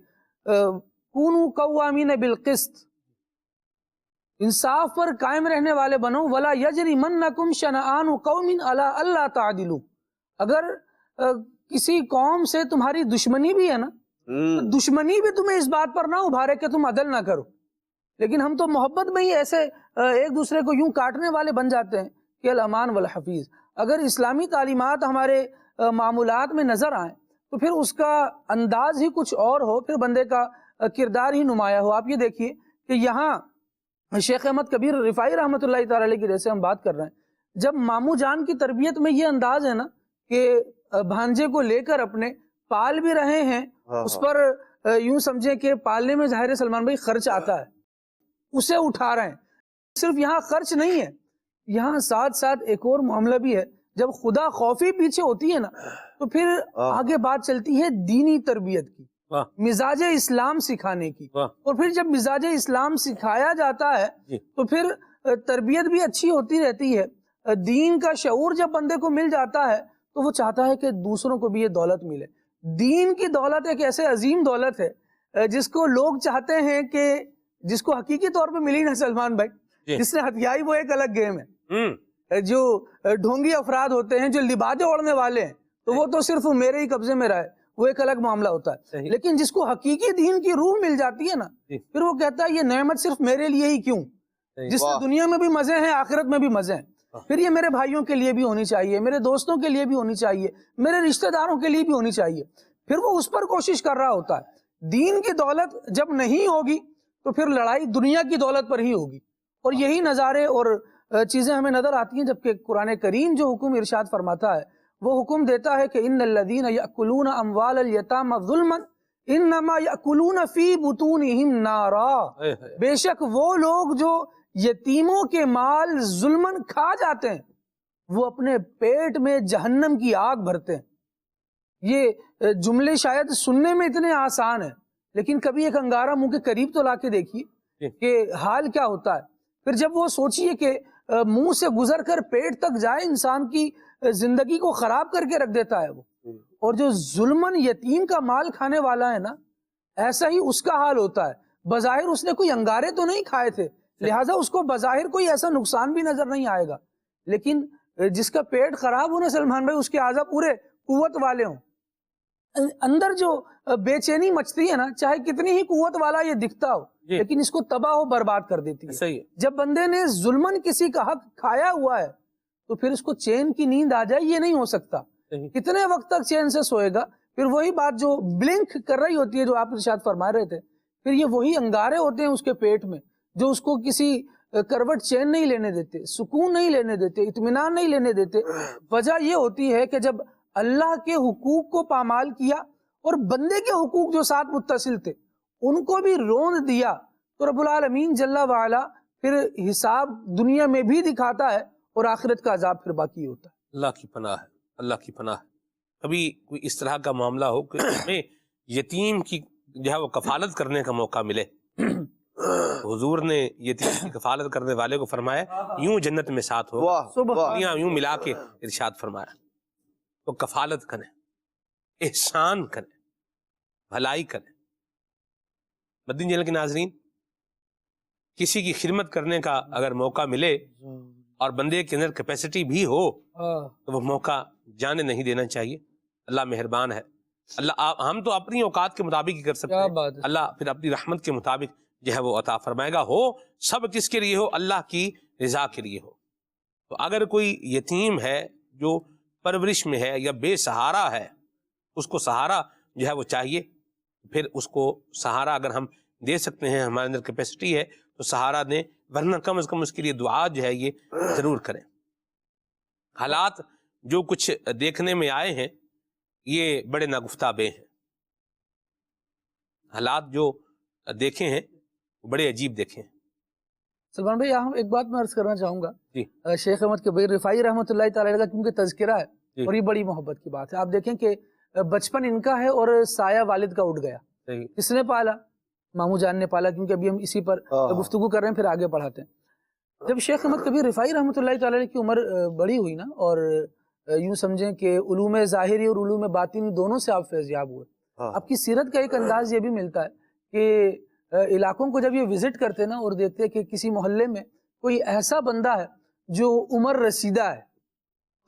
کونوا قوامین بالقسط، انصاف پر قائم رہنے والے بنو، ولا یجرمنکم شنآن قوم علی الا تعدلوا۔ اگر کسی قوم سے تمہاری دشمنی بھی ہے نا، تو دشمنی بھی تمہیں اس بات پر نہ ابھارے کہ تم عدل نہ کرو، لیکن ہم تو محبت میں ہی ایسے ایک دوسرے کو یوں کاٹنے والے بن جاتے ہیں کہ الامان والحفیظ۔ اگر اسلامی تعلیمات ہمارے معمولات میں نظر آئیں تو پھر اس کا انداز ہی کچھ اور ہو، پھر بندے کا کردار ہی نمایاں ہو۔ آپ یہ دیکھیے کہ یہاں شیخ احمد کبیر رفاعی رحمۃ اللہ تعالی علیہ کی جیسے ہم بات کر رہے ہیں، جب ماموں جان کی تربیت میں یہ انداز ہے نا کہ بھانجے کو لے کر اپنے پال بھی رہے ہیں، اس پر یوں سمجھیں کہ پالنے میں ظاہر سلمان بھائی خرچ آتا ہے، اسے اٹھا رہے ہیں۔ صرف یہاں خرچ نہیں ہے، یہاں ساتھ ساتھ ایک اور معاملہ بھی ہے، جب خدا خوفی پیچھے ہوتی ہے نا تو پھر آگے بات چلتی ہے دینی تربیت کی، مزاج اسلام سکھانے کی، اور پھر جب مزاج اسلام سکھایا جاتا ہے تو پھر تربیت بھی اچھی ہوتی رہتی ہے۔ دین کا شعور جب بندے کو مل جاتا ہے تو وہ چاہتا ہے کہ دوسروں کو بھی یہ دولت ملے۔ دین کی دولت ایک ایسے عظیم دولت ہے جس کو لوگ چاہتے ہیں کہ جس کو حقیقی طور پہ ملی نا سلمان بھائی، جس نے ہتھیائی وہ ایک الگ گیم ہے۔ جو ڈھونگی افراد ہوتے ہیں، جو لبادے اوڑھنے والے ہیں، تو وہ تو صرف میرے ہی قبضے میں رہے، وہ ایک الگ معاملہ ہوتا ہے۔ لیکن جس کو حقیقی دین کی روح مل جاتی ہے نا، پھر وہ کہتا ہے یہ نعمت صرف میرے لیے ہی کیوں، جس سے دنیا میں بھی مزے ہیں آخرت میں بھی مزے ہیں، پھر یہ میرے بھائیوں کے لیے بھی ہونی چاہیے، میرے دوستوں کے لیے بھی ہونی چاہیے، میرے رشتہ داروں کے لیے بھی ہونی چاہیے۔ پھر وہ اس پر کوشش کر رہا ہوتا ہے۔ دین کی دولت جب نہیں ہوگی تو پھر لڑائی دنیا کی دولت پر ہی ہوگی، اور یہی نظارے اور چیزیں ہمیں نظر آتی ہیں۔ جبکہ قرآن کریم جو حکم ارشاد فرماتا ہے وہ حکم دیتا ہے کہ ان الذین یأکلون اموال الیتامی ظلما انما یأکلون فی بطونہم نارا، بے شک وہ لوگ جو یتیموں کے مال ظلمن کھا جاتے ہیں وہ اپنے پیٹ میں جہنم کی آگ بھرتے ہیں. یہ جملے شاید سننے میں اتنے آسان ہیں لیکن کبھی ایک انگارہ منہ کے قریب تو لا کے دیکھیے کہ حال کیا ہوتا ہے. پھر جب وہ سوچئے کہ منہ سے گزر کر پیٹ تک جائے انسان کی زندگی کو خراب کر کے رکھ دیتا ہے وہ. اور جو ظلمن یتیم کا مال کھانے والا ہے نا ایسا ہی اس کا حال ہوتا ہے. بظاہر اس نے کوئی انگارے تو نہیں کھائے تھے لہٰذا اس کو بظاہر کوئی ایسا نقصان بھی نظر نہیں آئے گا لیکن جس کا پیٹ خراب ہونا سلمان بھائی اس کے اعضاء پورے قوت والے ہوں اندر جو بے چینی مچتی ہے نا چاہے کتنی ہی قوت والا یہ دکھتا ہو لیکن اس کو تباہ و برباد کر دیتی ہے. صحیح ہے. جب بندے نے ظلمن کسی کا حق کھایا ہوا ہے تو پھر اس کو چین کی نیند آ جائے یہ نہیں ہو سکتا. کتنے وقت تک چین سے سوئے گا؟ پھر وہی بات جو بلنک کر رہی ہوتی ہے جو آپ ارشاد فرما رہے تھے پھر یہ وہی انگارے ہوتے ہیں اس کے پیٹ میں جو اس کو کسی کروٹ چین نہیں لینے دیتے, سکون نہیں لینے دیتے, اطمینان نہیں لینے دیتے. وجہ یہ ہوتی ہے کہ جب اللہ کے حقوق کو پامال کیا اور بندے کے حقوق جو ساتھ متصل تھے ان کو بھی روند دیا تو رب العالمین جل وعلا پھر حساب دنیا میں بھی دکھاتا ہے اور آخرت کا عذاب پھر باقی ہوتا ہے. اللہ کی پناہ ہے, اللہ کی پناہ ہے. کبھی کوئی اس طرح کا معاملہ ہو کہ ہمیں یتیم کی جو ہے وہ کفالت کرنے کا موقع ملے. حضور نے یتیم کی کفالت کرنے والے کو فرمایا یوں جنت میں ساتھ ہو, دنیا یوں ملا کے ارشاد فرمایا تو کفالت کریں, احسان کریں, بھلائی کریں. مدنی چینل کے ناظرین, کسی کی خدمت کرنے کا اگر موقع ملے اور بندے کے اندر کیپیسٹی بھی ہو تو وہ موقع جانے نہیں دینا چاہیے. اللہ مہربان ہے. اللہ ہم تو اپنی اوقات کے مطابق ہی کر سکتے ہیں, اللہ پھر اپنی رحمت کے مطابق جو ہے وہ عطا فرمائے گا. ہو سب کس کے لیے ہو؟ اللہ کی رضا کے لیے ہو. تو اگر کوئی یتیم ہے جو پرورش میں ہے یا بے سہارا ہے اس کو سہارا جو ہے وہ چاہیے. پھر اس کو سہارا اگر ہم دے سکتے ہیں, ہمارے اندر کیپیسٹی ہے تو سہارا دیں, ورنہ کم از کم اس کے لیے دعا جو ہے یہ ضرور کریں. حالات جو کچھ دیکھنے میں آئے ہیں یہ بڑے ناگفتہ بے ہیں. حالات جو دیکھے ہیں بڑے عجیب دیکھے ہیں. سلمان بھائی یہاں ایک بات میں عرض کرنا چاہوں گا. جی. شیخ احمد کبیر رفاعی رحمۃ اللہ تعالی علیہ کا کیونکہ تذکرہ ہے اور یہ بڑی محبت کی بات ہے. آپ دیکھیں کہ بچپن ان کا ہے اور سایہ والد کا اٹھ گیا. کس نے پالا؟ ماموں جان نے پالا, کیونکہ ابھی ہم اسی پر گفتگو کر رہے ہیں پھر آگے پڑھاتے ہیں. جب شیخ احمد کبیر رفاعی رحمۃ اللہ تعالی علیہ کی عمر بڑی ہوئی نا اور یوں سمجھیں کہ علوم ظاہری اور علوم باطنی دونوں سے آپ فیض یاب ہوئے. آپ کی سیرت کا ایک انداز یہ بھی ملتا ہے کہ علاقوں کو جب یہ وزٹ کرتے نا اور دیکھتے کہ کسی محلے میں کوئی ایسا بندہ ہے جو عمر رسیدہ ہے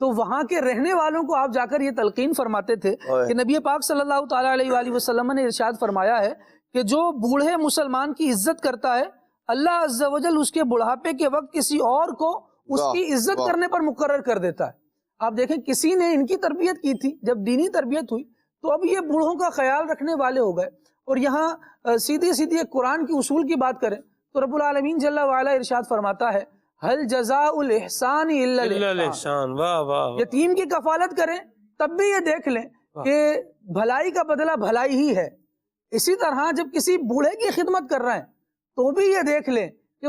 تو وہاں کے رہنے والوں کو آپ جا کر یہ تلقین فرماتے تھے کہ نبی پاک صلی اللہ تعالیٰ علیہ وآلہ وسلم نے ارشاد فرمایا ہے کہ جو بوڑھے مسلمان کی عزت کرتا ہے اللہ عز و جل اس کے بڑھاپے کے وقت کسی اور کو اس کی عزت کرنے پر مقرر کر دیتا ہے. آپ دیکھیں کسی نے ان کی تربیت کی تھی, جب دینی تربیت ہوئی تو اب یہ بوڑھوں کا خیال رکھنے والے ہو گئے. اور یہاں سیدھی سیدھی ایک قرآن کی اصول کی بات کریں تو رب العالمین جل وعلا ارشاد فرماتا ہے هل جزاء الاحسان الا الاحسان. واہ واہ. یتیم کی کفالت کریں تب بھی یہ دیکھ لیں کہ بھلائی کا بدلہ بھلائی ہی ہے. اسی طرح جب کسی بوڑھے کی خدمت کر رہے ہیں تو بھی یہ دیکھ لیں کہ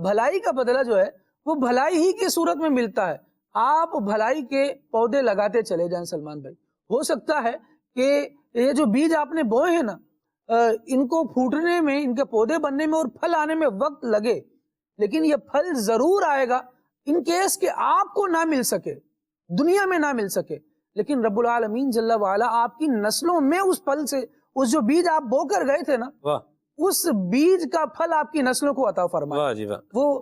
بھلائی کا بدلہ جو ہے وہ بھلائی ہی کی صورت میں ملتا ہے. آپ بھلائی کے پودے لگاتے چلے جائیں سلمان بھائی. ہو سکتا ہے کہ یہ جو بیج آپ نے بوئے ہیں نا ان کو پھوٹنے میں, ان کے پودے بننے میں اور پھل آنے میں وقت لگے, لیکن یہ پھل ضرور آئے گا. ان کیس کہ آپ کو نہ مل سکے, دنیا میں نہ مل سکے, لیکن رب العالمین جل وعلا آپ کی نسلوں میں اس پھل سے, اس جو بیج آپ بو کر گئے تھے نا اس بیج کا پھل آپ کی نسلوں کو عطا فرمائے. وہ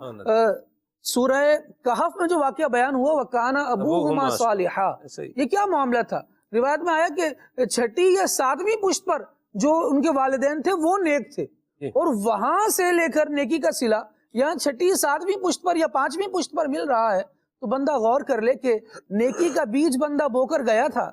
سورہ کہف میں جو واقعہ بیان ہوا وَكَانَ أَبُوهُمَا صَالِحًا, یہ کیا معاملہ تھا؟ روایت میں آیا کہ چھٹی یا 7ویں پشت پر جو ان کے والدین تھے وہ نیک تھے, اور وہاں سے لے کر نیکی کا صلہ یہاں چھٹی 7ویں پشت پر یا 5ویں پشت پر مل رہا ہے. تو بندہ غور کر لے کہ نیکی کا بیج بندہ بو کر گیا تھا,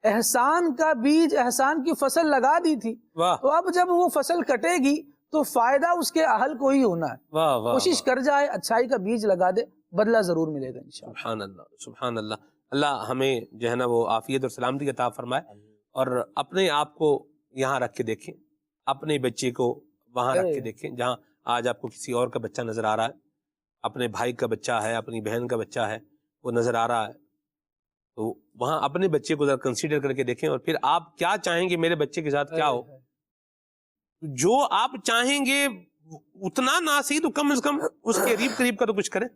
احسان کا بیج, احسان کی فصل لگا دی تھی, تو اب جب وہ فصل کٹے گی تو فائدہ اس کے اہل کو ہی ہونا ہے. کوشش کر جائے, اچھائی کا بیج لگا دے, بدلہ ضرور ملے گا انشاءاللہ. سبحان اللہ, سبحان اللہ. اللہ ہمیں جو ہے نا وہ عافیت اور سلامتی عطا فرمائے, اور اپنے آپ کو یہاں رکھ کے دیکھیں, اپنے بچے کو وہاں رکھ کے دیکھیں جہاں آج آپ کو کسی اور کا بچہ نظر آ رہا ہے، اپنے بھائی کا بچہ ہے، اپنی بہن کا بچہ ہے، وہ نظر آ رہا ہے، تو وہاں اپنے بچے کو ذرا کنسیڈر کر کے دیکھیں، اور پھر آپ کیا چاہیں گے میرے بچے کے ساتھ کیا ہو. جو آپ چاہیں گے اتنا نہ صحیح تو کم از کم اس کے قریب قریب کا تو کچھ کریں.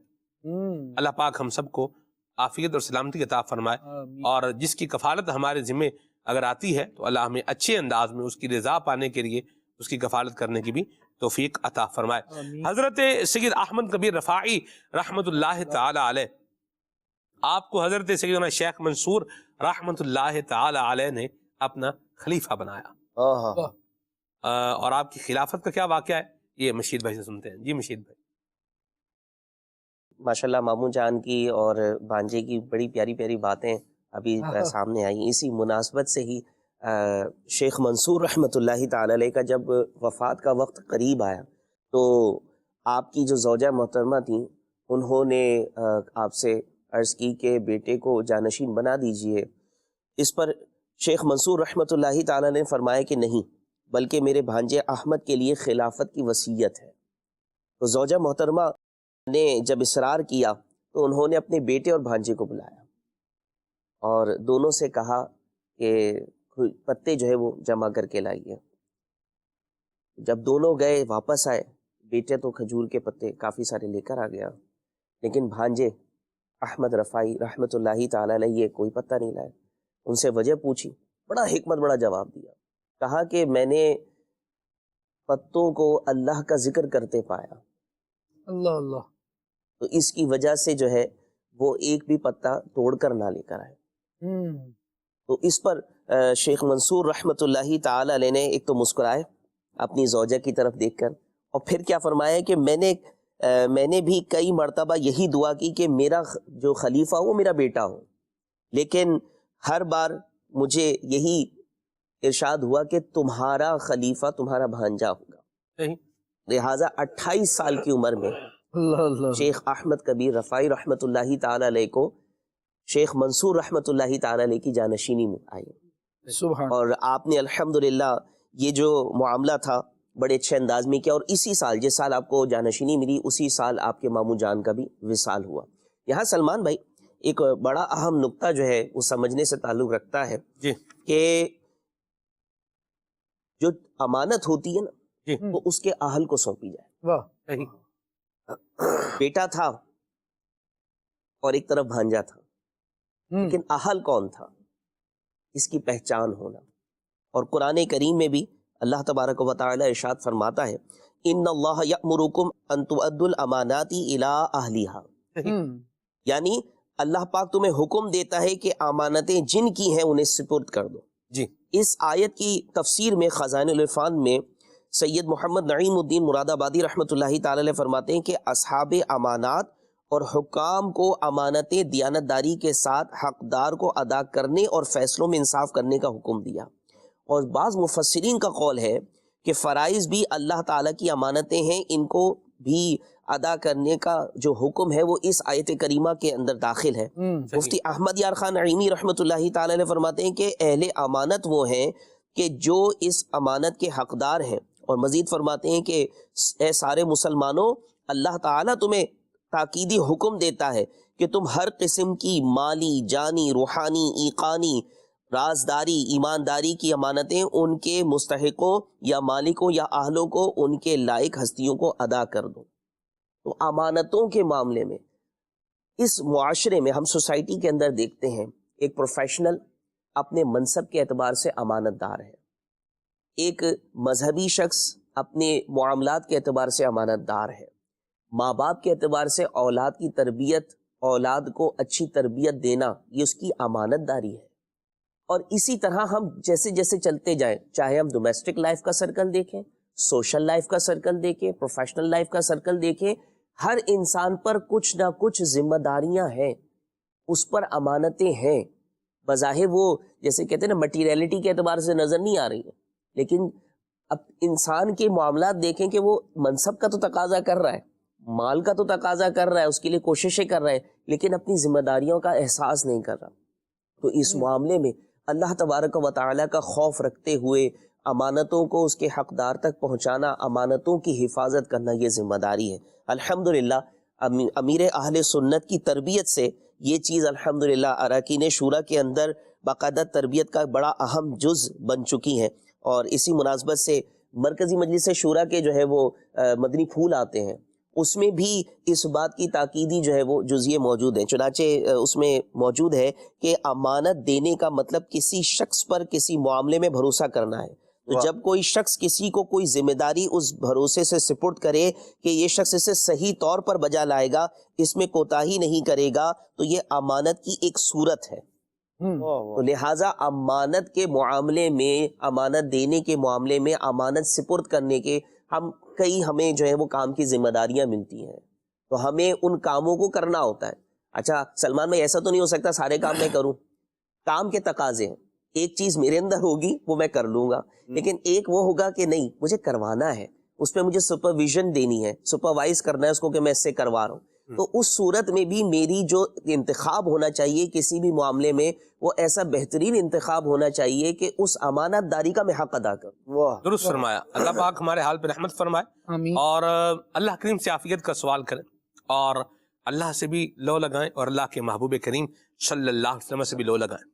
اللہ پاک ہم سب کو عافیت اور سلامتی عطا فرمائے، اور جس کی کفالت ہمارے ذمے اگر آتی ہے تو اللہ ہمیں اچھے انداز میں اس کی رضا پانے کے لیے اس کی کفالت کرنے کی بھی توفیق عطا فرمائے. حضرت سید احمد کبیر رفاعی رحمت اللہ تعالی علیہ، آپ کو حضرت سیدنا شیخ منصور رحمت اللہ تعالی علیہ نے اپنا خلیفہ بنایا، اور آپ کی خلافت کا کیا واقعہ ہے یہ مشید بھائی سے سنتے ہیں. جی مشید بھائی. ماشاءاللہ ماموں جان کی اور بھانجے کی بڑی پیاری پیاری باتیں ابھی سامنے آئیں. اسی مناسبت سے ہی شیخ منصور رحمۃ اللہ تعالی علیہ کا جب وفات کا وقت قریب آیا تو آپ کی جو زوجہ محترمہ تھیں انہوں نے آپ سے عرض کی کہ بیٹے کو جانشین بنا دیجئے. اس پر شیخ منصور رحمۃ اللہ تعالی علیہ نے فرمایا کہ نہیں، بلکہ میرے بھانجے احمد کے لیے خلافت کی وصیت ہے. تو زوجہ محترمہ نے جب اصرار کیا تو انہوں نے اپنے بیٹے اور بھانجے کو بلایا اور دونوں سے کہا کہ پتے جو ہے وہ جمع کر کے لائیے. جب دونوں گئے واپس آئے، بیٹے تو کھجور کے پتے کافی سارے لے کر آ گیا، لیکن بھانجے احمد رفاعی رحمۃ اللہ تعالی علیہ کوئی پتہ نہیں لائے. ان سے وجہ پوچھی، بڑا حکمت بڑا جواب دیا. کہا کہ میں نے پتوں کو اللہ کا ذکر کرتے پایا، اللہ اللہ، تو اس کی وجہ سے جو ہے وہ ایک بھی پتا توڑ کر نہ لے کر آئے. تو اس پر شیخ منصور رحمۃ اللہ تعالی علیہ نے ایک تو مسکرائے اپنی زوجہ کی طرف دیکھ کر، اور پھر کیا فرمایا کہ میں نے بھی کئی مرتبہ یہی دعا کی کہ میرا جو خلیفہ ہو وہ میرا بیٹا ہو، لیکن ہر بار مجھے یہی ارشاد ہوا کہ تمہارا خلیفہ تمہارا بھانجا ہوگا. لہٰذا 28 سال کی عمر میں شیخ احمد کبیر رفاعی رحمۃ اللہ تعالی علیہ کو شیخ منصور رحمۃ اللہ تعالی علیہ کی جانشینی میں آئی. اور آپ نے الحمدللہ یہ جو معاملہ تھا بڑے اچھے انداز میں کیا، اور اسی سال جس سال آپ کو جانشینی ملی اسی سال آپ کے ماموں جان کا بھی وصال ہوا. یہاں سلمان بھائی ایک بڑا اہم نقطہ جو ہے وہ سمجھنے سے تعلق رکھتا ہے کہ جو امانت ہوتی ہے نا وہ اس کے اہل کو سونپی جائے. بیٹا تھا اور ایک طرف بھانجا تھا، لیکن اہل کون تھا اس کی پہچان ہونا. اور قرآن کریم میں بھی اللہ تبارک و تعالی ارشاد فرماتا ہے ان اللہ یأمرکم ان تؤدوا الامانات الی اہلھا، یعنی اللہ پاک تمہیں حکم دیتا ہے کہ امانتیں جن کی ہیں انہیں سپرد کر دو. اس آیت کی تفسیر میں خزائن العرفان میں سید محمد نعیم الدین مراد آبادی رحمۃ اللہ تعالی علیہ فرماتے ہیں کہ اصحاب امانات اور حکام کو امانتیں دیانت داری کے ساتھ حقدار کو ادا کرنے اور فیصلوں میں انصاف کرنے کا حکم دیا. اور بعض مفسرین کا قول ہے کہ فرائض بھی اللہ تعالیٰ کی امانتیں ہیں، ان کو بھی ادا کرنے کا جو حکم ہے وہ اس آیت کریمہ کے اندر داخل ہے. مفتی احمد یار خان نعیمی رحمۃ اللہ تعالی علیہ فرماتے ہیں کہ اہل امانت وہ ہیں کہ جو اس امانت کے حقدار ہیں، اور مزید فرماتے ہیں کہ اے سارے مسلمانوں، اللہ تعالیٰ تمہیں تاکیدی حکم دیتا ہے کہ تم ہر قسم کی مالی، جانی، روحانی، ایقانی، رازداری، ایمانداری کی امانتیں ان کے مستحقوں یا مالکوں یا اہلوں کو ان کے لائق ہستیوں کو ادا کر دو. تو امانتوں کے معاملے میں اس معاشرے میں ہم سوسائٹی کے اندر دیکھتے ہیں ایک پروفیشنل اپنے منصب کے اعتبار سے امانت دار ہے، ایک مذہبی شخص اپنے معاملات کے اعتبار سے امانت دار ہے، ماں باپ کے اعتبار سے اولاد کی تربیت، اولاد کو اچھی تربیت دینا یہ اس کی امانت داری ہے. اور اسی طرح ہم جیسے جیسے چلتے جائیں، چاہے ہم ڈومیسٹک لائف کا سرکل دیکھیں، سوشل لائف کا سرکل دیکھیں، پروفیشنل لائف کا سرکل دیکھیں، ہر انسان پر کچھ نہ کچھ ذمہ داریاں ہیں، اس پر امانتیں ہیں. بظاہر وہ جیسے کہتے ہیں نا مٹیریلٹی کے اعتبار سے نظر نہیں آ رہی ہیں، لیکن اب انسان کے معاملات دیکھیں کہ وہ منصب کا تو تقاضا کر رہا ہے، مال کا تو تقاضا کر رہا ہے، اس کے لیے کوششیں کر رہا ہے، لیکن اپنی ذمہ داریوں کا احساس نہیں کر رہا. تو اس معاملے میں اللہ تبارک و تعالیٰ کا خوف رکھتے ہوئے امانتوں کو اس کے حقدار تک پہنچانا، امانتوں کی حفاظت کرنا یہ ذمہ داری ہے۔ الحمدللہ امیر اہل سنت کی تربیت سے یہ چیز الحمدللہ اراکین شورا کے اندر باقاعدہ تربیت کا بڑا اہم جز بن چکی ہیں، اور اسی مناسبت سے مرکزی مجلس شورا کے جو ہے وہ مدنی پھول آتے ہیں، اس میں بھی اس بات کی تاکیدی جو ہے وہ جزیے موجود ہیں۔ چنانچہ اس میں موجود ہے کہ امانت دینے کا مطلب کسی شخص پر کسی معاملے میں بھروسہ کرنا ہے۔ تو جب کوئی شخص کسی کو کوئی ذمہ داری اس بھروسے سے سپرد کرے کہ یہ شخص اسے صحیح طور پر بجا لائے گا، اس میں کوتاہی نہیں کرے گا، تو یہ امانت کی ایک صورت ہے۔ تو لہٰذا امانت کے معاملے میں، امانت دینے کے معاملے میں، امانت سپرد کرنے کے ہمیں جو ہے وہ کام کی ذمہ داریاں ملتی ہیں، تو ہمیں ان کاموں کو کرنا ہوتا ہے۔ اچھا سلمان بھائی، ایسا تو نہیں ہو سکتا سارے کام میں کروں، کام کے تقاضے ہیں، ایک چیز میرے اندر ہوگی وہ میں کر لوں گا، لیکن ایک وہ ہوگا کہ نہیں مجھے کروانا ہے، اس پہ مجھے سپرویژن دینی ہے، سپروائز کرنا ہے اس کو کہ میں اس سے کروا رہا ہوں، تو اس صورت میں بھی میری جو انتخاب ہونا چاہیے کسی بھی معاملے میں، وہ ایسا بہترین انتخاب ہونا چاہیے کہ اس امانت داری کا میں حق ادا کروں۔ درست فرمایا۔ اللہ پاک ہمارے حال پہ رحمت فرمائے، آمین۔ اور اللہ کریم سے عافیت کا سوال کریں، اور اللہ سے بھی لو لگائیں، اور اللہ کے محبوب کریم صلی اللہ علیہ وسلم سے بھی لو لگائیں۔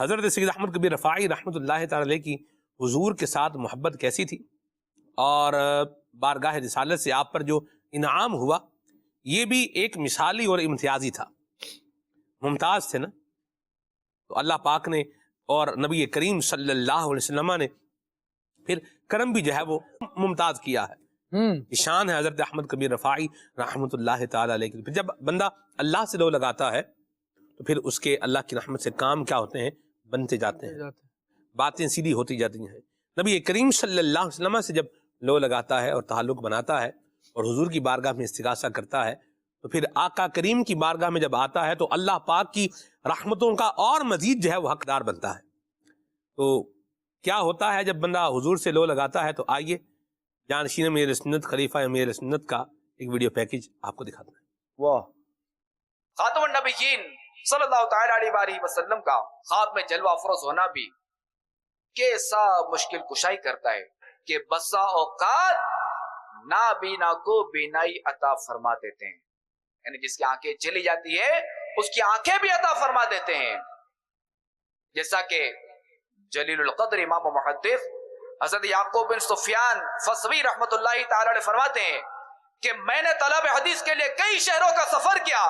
حضرت سید احمد کبیر رفاعی رحمۃ اللہ تعالی علیہ کی حضور کے ساتھ محبت کیسی تھی، اور بارگاہ رسالت سے آپ پر جو انعام ہوا، یہ بھی ایک مثالی اور امتیازی تھا، ممتاز تھے نا۔ تو اللہ پاک نے اور نبی کریم صلی اللہ علیہ وسلم نے پھر کرم بھی جو ہے وہ ممتاز کیا ہے۔ شان ہے حضرت احمد کبیر رفاعی رحمۃ اللہ تعالی علیہ کی۔ پھر جب بندہ اللہ سے لو لگاتا ہے تو پھر اس کے اللہ کی رحمت سے کام کیا ہوتے ہیں، بنتے جاتے ہیں، باتیں سیدھی ہوتی جاتی ہیں۔ نبی کریم صلی اللہ علیہ وسلم سے جب لو لگاتا ہے اور تعلق بناتا ہے اور حضور کی بارگاہ میں استغاثہ کرتا ہے، تو پھر آقا کریم کی بارگاہ میں جب آتا ہے تو اللہ پاک کی رحمتوں کا اور مزید جو ہے وہ حقدار بنتا ہے۔ تو کیا ہوتا ہے جب بندہ حضور سے لو لگاتا ہے؟ تو آئیے جانشین امیر سنت، خلیفہ امیر سنت کا ایک ویڈیو پیکج آپ کو دکھاتا ہے۔ واہ، خاتم النبیین صلی اللہ تعالی علیہ وآلہ وسلم کا خاتم جلوہ افروز ہونا بھی کیسا مشکل کشائی کرتا ہے کہ بسا اوقات نابینا کو بینائی عطا فرما دیتے ہیں، یعنی جس کی آنکھیں چلی جاتی ہے اس کی آنکھیں بھی عطا فرما دیتے ہیں۔ جیسا کہ جلیل القدر امام و محدث حضرت یعقوب بن سفیان فسوی رحمت اللہ تعالی علیہ فرماتے ہیں کہ میں نے طلب حدیث کے لیے کئی شہروں کا سفر کیا،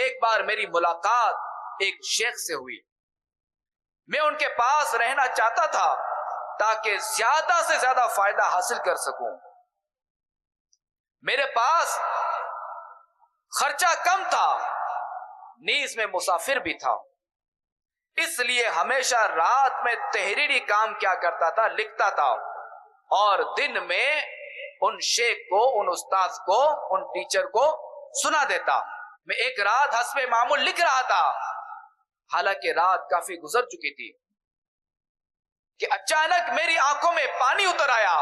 ایک بار میری ملاقات ایک شیخ سے ہوئی، میں ان کے پاس رہنا چاہتا تھا تاکہ زیادہ سے زیادہ فائدہ حاصل کر سکوں، میرے پاس خرچہ کم تھا، نیز میں مسافر بھی تھا، اس لیے ہمیشہ رات میں تحریری کام کیا کرتا تھا، لکھتا تھا، اور دن میں ان شیخ کو، ان استاذ کو، ان ٹیچر کو سنا دیتا۔ میں ایک رات حسب معمول لکھ رہا تھا، حالانکہ رات کافی گزر چکی تھی، کہ اچانک میری آنکھوں میں پانی اتر آیا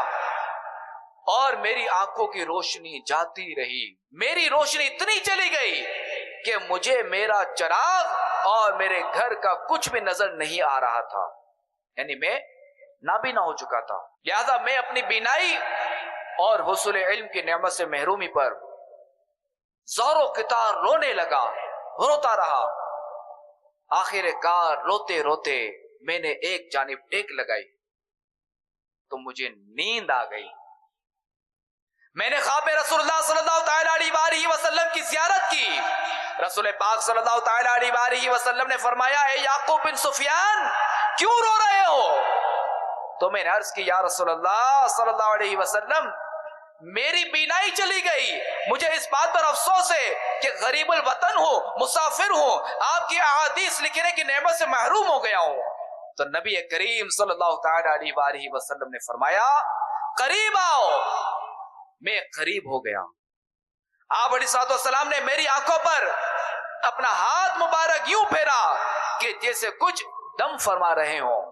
اور میری آنکھوں کی روشنی جاتی رہی، میری روشنی اتنی چلی گئی کہ مجھے میرا چراغ اور میرے گھر کا کچھ بھی نظر نہیں آ رہا تھا، یعنی میں نابینا ہو چکا تھا۔ لہذا میں اپنی بینائی اور حصول علم کی نعمت سے محرومی پر زور و قطار رونے لگا، روتا رہا۔ آخر کار روتے روتے میں نے ایک جانب ٹیک لگائی تو مجھے نیند آ گئی۔ میں نے خواب رسول اللہ صلی اللہ تعالی علیہ وآلہ وسلم کی زیارت کی۔ رسول پاک صلی اللہ تعالی علیہ وآلہ وسلم نے فرمایا، اے یعقوب بن سفیان کیوں رو رہے ہو؟ تو میں نے عرض کی، یا رسول اللہ صلی اللہ علیہ وسلم میری بینائی چلی گئی، مجھے اس بات پر افسوس ہے کہ غریب الوطن ہوں، مسافر ہوں، آپ کی احادیث لکھنے کی نعمت سے محروم ہو گیا ہوں۔ تو نبی کریم صلی اللہ تعالی علیہ وآلہ وسلم نے فرمایا، قریب آؤ، میں قریب ہو گیا۔ آپ علیہ الصلوۃ والسلام نے میری آنکھوں پر اپنا ہاتھ مبارک یوں پھیرا کہ جیسے کچھ دم فرما رہے ہوں۔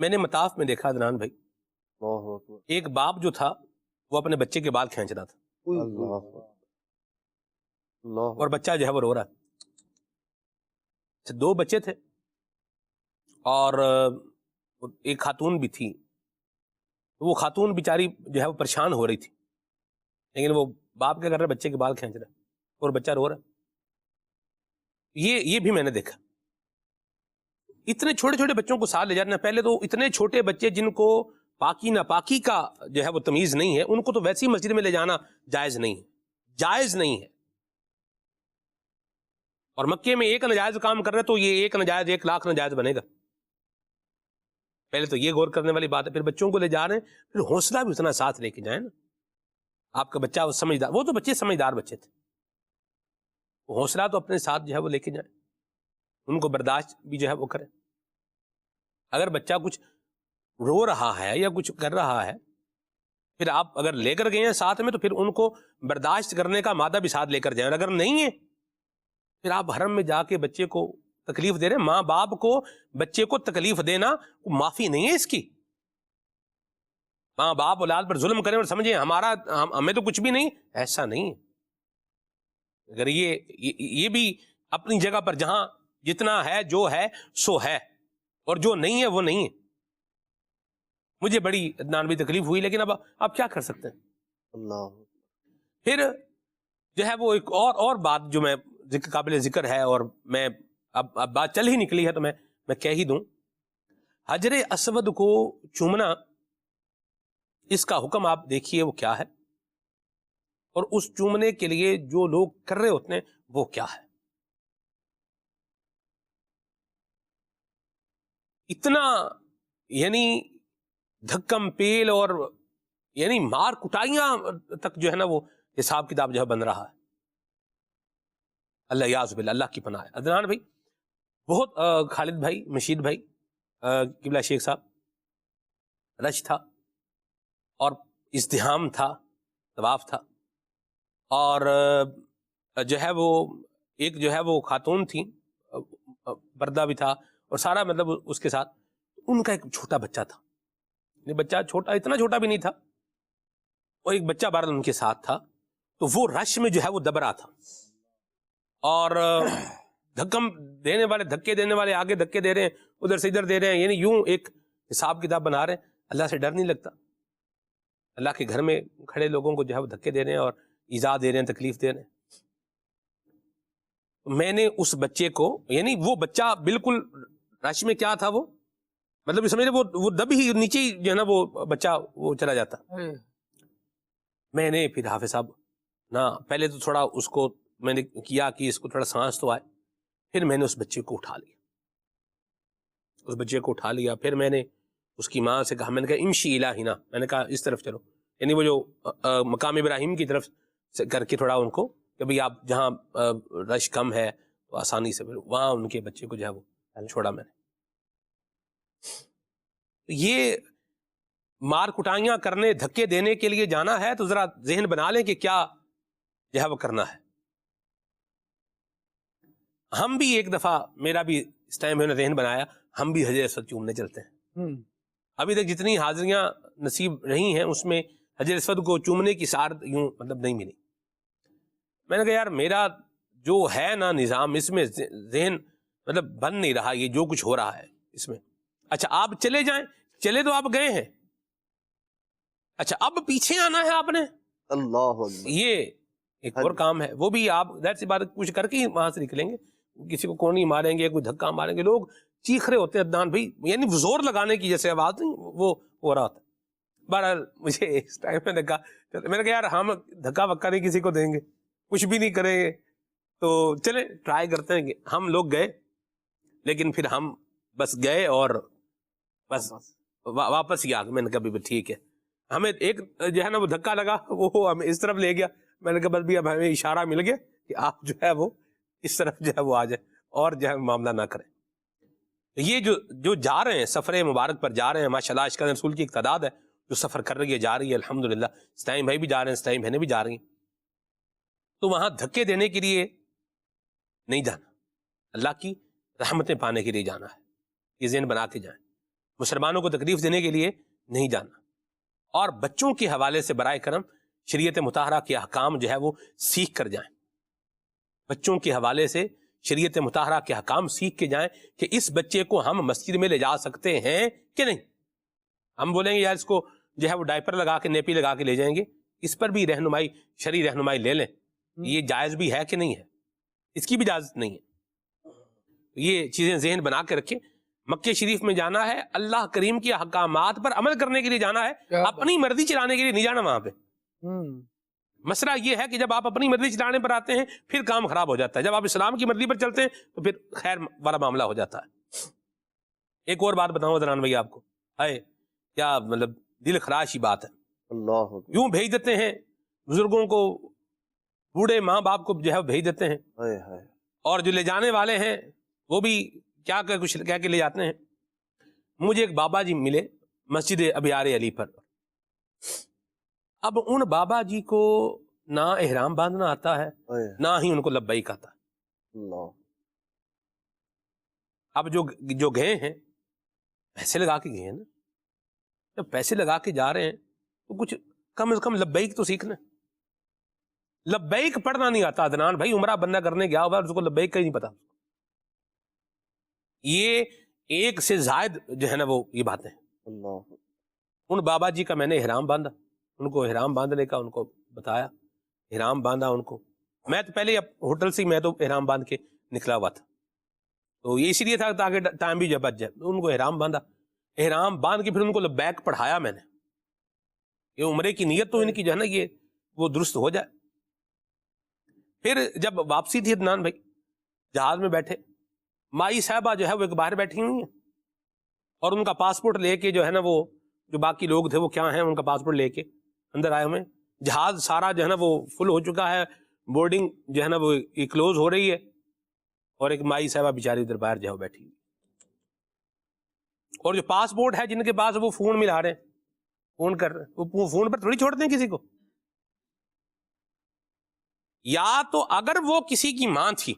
میں نے مطاف میں دیکھا عدنان بھائی، اللہ اکبر، ایک باپ جو تھا وہ اپنے بچے کے بال کھینچ رہا تھا اللہ اکبر، اللہ اور بچہ جو ہے وہ رو رہا ہے۔ دو بچے تھے اور ایک خاتون بھی تھی، وہ خاتون بیچاری جو ہے وہ پریشان ہو رہی تھی، لیکن وہ باپ کیا کر رہا ہے، بچے کے بال کھینچ رہا ہے اور بچہ رو رہا ہے۔ یہ بھی میں نے دیکھا، اتنے چھوٹے چھوٹے بچوں کو ساتھ لے جانا، پہلے تو اتنے چھوٹے بچے جن کو پاکی ناپاکی کا جو ہے وہ تمیز نہیں ہے، ان کو تو ویسی مسجد میں لے جانا جائز نہیں ہے، جائز نہیں ہے۔ اور مکے میں ایک ناجائز کام کر رہے تو یہ ایک ناجائز 1,00,000 ناجائز بنے گا۔ پہلے تو یہ غور کرنے والی بات ہے، پھر بچوں کو لے جا رہے ہیں، پھر حوصلہ بھی اتنا ساتھ لے کے جائیں نا۔ آپ کا بچہ وہ سمجھدار، وہ تو بچے سمجھدار بچے تھے، حوصلہ تو اپنے ساتھ جو ہے وہ لے کے جائیں، ان کو برداشت بھی جو ہے وہ کریں۔ اگر بچہ کچھ رو رہا ہے یا کچھ کر رہا ہے، پھر آپ اگر لے کر گئے ہیں ساتھ میں تو پھر ان کو برداشت کرنے کا مادہ بھی ساتھ لے کر جائیں، اگر نہیں ہے پھر آپ حرم میں جا کے بچے کو تکلیف دے رہے ہیں۔ ماں باپ کو بچے کو تکلیف دینا معافی نہیں ہے اس کی۔ ماں باپ اولاد پر ظلم کریں اور سمجھیں ہمیں تو کچھ بھی نہیں، ایسا نہیں ہے۔ اگر یہ بھی اپنی جگہ پر جہاں جتنا ہے جو ہے سو ہے، اور جو نہیں ہے وہ نہیں ہے۔ مجھے بڑی عدنان تکلیف ہوئی، لیکن اب آپ کیا کر سکتے ہیں۔ اللہ، پھر جو ہے وہ ایک اور بات جو میں قابل ذکر ہے، اور میں اب بات چل ہی نکلی ہے تو میں کہہ ہی دوں، حجر اسود کو چومنا، اس کا حکم آپ دیکھیے وہ کیا ہے، اور اس چومنے کے لیے جو لوگ کر رہے ہوتے ہیں وہ کیا ہے۔ اتنا یعنی دھکم پیل اور یعنی مار کٹائیاں تک جو ہے نا وہ حساب کتاب جو ہے بن رہا ہے۔ اللہ یاذ باللہ، اللہ کی پناہ ہے۔ عدنان بھائی بہت خالد بھائی، مشید بھائی، قبلہ شیخ صاحب، رش تھا اور ازدحام تھا، طواف تھا، اور جو ہے وہ ایک جو ہے وہ خاتون تھی، پردہ بھی تھا اور سارا مطلب اس کے ساتھ ان کا ایک چھوٹا بچہ تھا، بچہ چھوٹا، اتنا چھوٹا بھی نہیں تھا، اور ایک بچہ بہرحال ان کے ساتھ تھا، تو وہ رش میں جو ہے وہ دب رہا تھا، اور دھکے دینے والے آگے دھکے دے رہے ہیں، ادھر سے ادھر دے رہے ہیں، یعنی یوں ایک حساب کتاب بنا رہے ہیں۔ اللہ سے ڈر نہیں لگتا؟ اللہ کے گھر میں کھڑے لوگوں کو جو ہے وہ دھکے دے رہے ہیں اور ایذا دے رہے ہیں، تکلیف دے رہے ہیں۔ میں نے اس بچے کو، یعنی وہ بچہ بالکل رش میں کیا تھا، وہ مطلب سمجھ وہ دب ہی نیچے ہی جو ہے نا وہ بچہ وہ چلا جاتا۔ میں نے پھر حافظ صاحب نا پہلے تو تھوڑا اس کو میں نے کیا کہ اس کو تھوڑا سانس تو آئے، پھر میں نے اس بچے کو اٹھا لیا، پھر میں نے اس کی ماں سے کہا، میں نے کہا امشی الہنا، میں نے کہا اس طرف چلو، یعنی وہ جو مقام ابراہیم کی طرف سے کر کے تھوڑا ان کو کہ بھئی آپ جہاں رش کم ہے تو آسانی سے وہاں ان کے بچے کو جو ہے وہ چھوڑا میں نے۔ یہ مار کٹائیاں کرنے، دھکے دینے کے لیے جانا ہے تو ذرا ذہن بنا لیں کہ کیا جو ہے وہ کرنا ہے۔ ہم بھی ایک دفعہ، میرا بھی اس ٹائم میں نے ذہن بنایا، ہم بھی حجر اسود چومنے چلتے ہیں۔ ابھی تک جتنی حاضریاں نصیب رہی ہیں اس میں حجر اسود کو چومنے کی سعادت یوں مطلب نہیں ملی۔ میں نے کہا یار میرا جو ہے نا نظام، اس میں ذہن مطلب بن نہیں رہا، یہ جو کچھ ہو رہا ہے اس میں۔ اچھا آپ چلے جائیں، چلے تو آپ گئے ہیں، اچھا اب پیچھے آنا ہے آپ نے، اللہ اکبر، یہ ایک اور کام ہے۔ وہ بھی آپ ظاہر سی بات کچھ کر کے ہی وہاں سے نکلیں گے، کسی کو کونی ماریں گے، کوئی دھکا ماریں گے، لوگ چیخ رہے ہوتے ہیں عدنان بھائی، یعنی زور لگانے کی جیسے آواز نہیں وہ ہو رہا ہوتا ہے۔ بہرحال مجھے اس ٹائم میں نے کہا یار ہم دھکا وکا نہیں کسی کو دیں گے، کچھ بھی نہیں کریں گے، تو چلیں ٹرائی کرتے ہیں۔ کہ ہم لوگ گئے، لیکن پھر ہم بس گئے اور بس واپس ہی آ گئے۔ میں نے کہا بھی ٹھیک ہے، ہمیں ایک جو ہے نا وہ دھکا لگا، وہ ہمیں اس طرف لے گیا، میں نے کہا بس بھی اب ہمیں اشارہ مل گیا کہ آپ جو ہے وہ اس طرف جو ہے وہ آ جائے اور جو ہے معاملہ نہ کریں۔ یہ جو جا رہے ہیں سفر مبارک پر جا رہے ہیں، ماشاءاللہ عاشقان رسول کی ایک تعداد ہے جو سفر کر رہی ہے، جا رہی ہے الحمدللہ۔ اسٹائم بھائی بھی جا رہے ہیں، اسٹائم بہنیں بھی جا رہی ہیں، تو وہاں دھکے دینے کے لیے نہیں جانا، اللہ کی رحمتیں پانے کے لیے جانا ہے، یہ ذہن بنا کے جائیں۔ مسلمانوں کو تکلیف دینے کے لیے نہیں جانا. اور بچوں کے حوالے سے برائے کرم شریعت مطہرہ کے احکام جو ہے وہ سیکھ کر جائیں. بچوں کے حوالے سے شریعت مطہرہ کے احکام سیکھ کے جائیں کہ اس بچے کو ہم مسجد میں لے جا سکتے ہیں کہ نہیں. ہم بولیں گے یار اس کو جو ہے وہ ڈائپر لگا کے نیپی لگا کے لے جائیں گے, اس پر بھی رہنمائی شرعی رہنمائی لے لیں. یہ جائز بھی ہے کہ نہیں ہے, اس کی بھی اجازت نہیں ہے. یہ چیزیں ذہن بنا کے رکھیں. مکہ شریف میں جانا ہے, اللہ کریم کے احکامات پر عمل کرنے کے لیے جانا ہے, اپنی مرضی چلانے کے لیے نہیں جانا وہاں پہ. مسئلہ یہ ہے کہ جب آپ اپنی مرضی چلانے پر آتے ہیں پھر کام خراب ہو جاتا ہے. جب آپ اسلام کی مرضی پر چلتے ہیں تو پھر خیر والا معاملہ ہو جاتا ہے. ایک اور بات بتاؤں عدنان بھائی آپ کو, ہے کیا مطلب دل خراش ہی بات ہے. اللہ یوں بھیج دیتے ہیں بزرگوں کو, بوڑھے ماں باپ کو جو ہے بھیج دیتے ہیں, اور جو لے جانے والے ہیں وہ بھی کیا کچھ کہہ کے لے جاتے ہیں. مجھے ایک بابا جی ملے مسجد ابیار علی پر. اب ان بابا جی کو نہ احرام باندھنا آتا ہے نہ ہی ان کو لبیک آتا ہے. اللہ. اب جو گئے ہیں پیسے لگا کے گئے ہیں نا, جب پیسے لگا کے جا رہے ہیں تو کچھ کم از کم لبیک تو سیکھنا. لبیک پڑھنا نہیں آتا عدنان بھائی, عمرہ بندہ کرنے گیا ہوگا اس کو لبیک کا ہی نہیں پتا. یہ ایک سے زائد جو ہے نا وہ یہ باتیں. اللہ. ان بابا جی کا میں نے احرام باندھا, ان کو احرام باندھنے کا ان کو بتایا, احرام باندھا ان کو. میں تو پہلے ہوٹل سے میں تو احرام باندھ کے نکلا ہوا تھا, تو یہ اسی لیے تھا تاکہ ٹائم بھی جب بچ جائے. ان کو احرام باندھا, احرام باندھ کے پھر ان کو لبیک پڑھایا میں نے. یہ عمرے کی نیت تو ان کی جو ہے نا یہ وہ درست ہو جائے. پھر جب واپسی تھی عدنان بھائی, جہاز میں بیٹھے, مائی صاحبہ جو ہے وہ ایک باہر بیٹھی ہوئی ہیں, اور ان کا پاسپورٹ لے کے جو ہے نا وہ جو باقی لوگ تھے وہ کیا ہیں ان کا پاسپورٹ لے کے اندر آئے ہوئے. جہاز سارا جو ہے نا وہ فل ہو چکا ہے, بورڈنگ جو ہے نا وہ کلوز ہو رہی ہے, اور ایک مائی صاحبہ بیچاری ادھر باہر جو ہے وہ بیٹھی ہوئی. اور جو پاسپورٹ ہے جن کے پاس وہ فون ملا رہے ہیں, فون کر رہے ہیں, وہ فون پر تھوڑی چھوڑتے ہیں کسی کو. یا تو اگر وہ کسی کی ماں تھی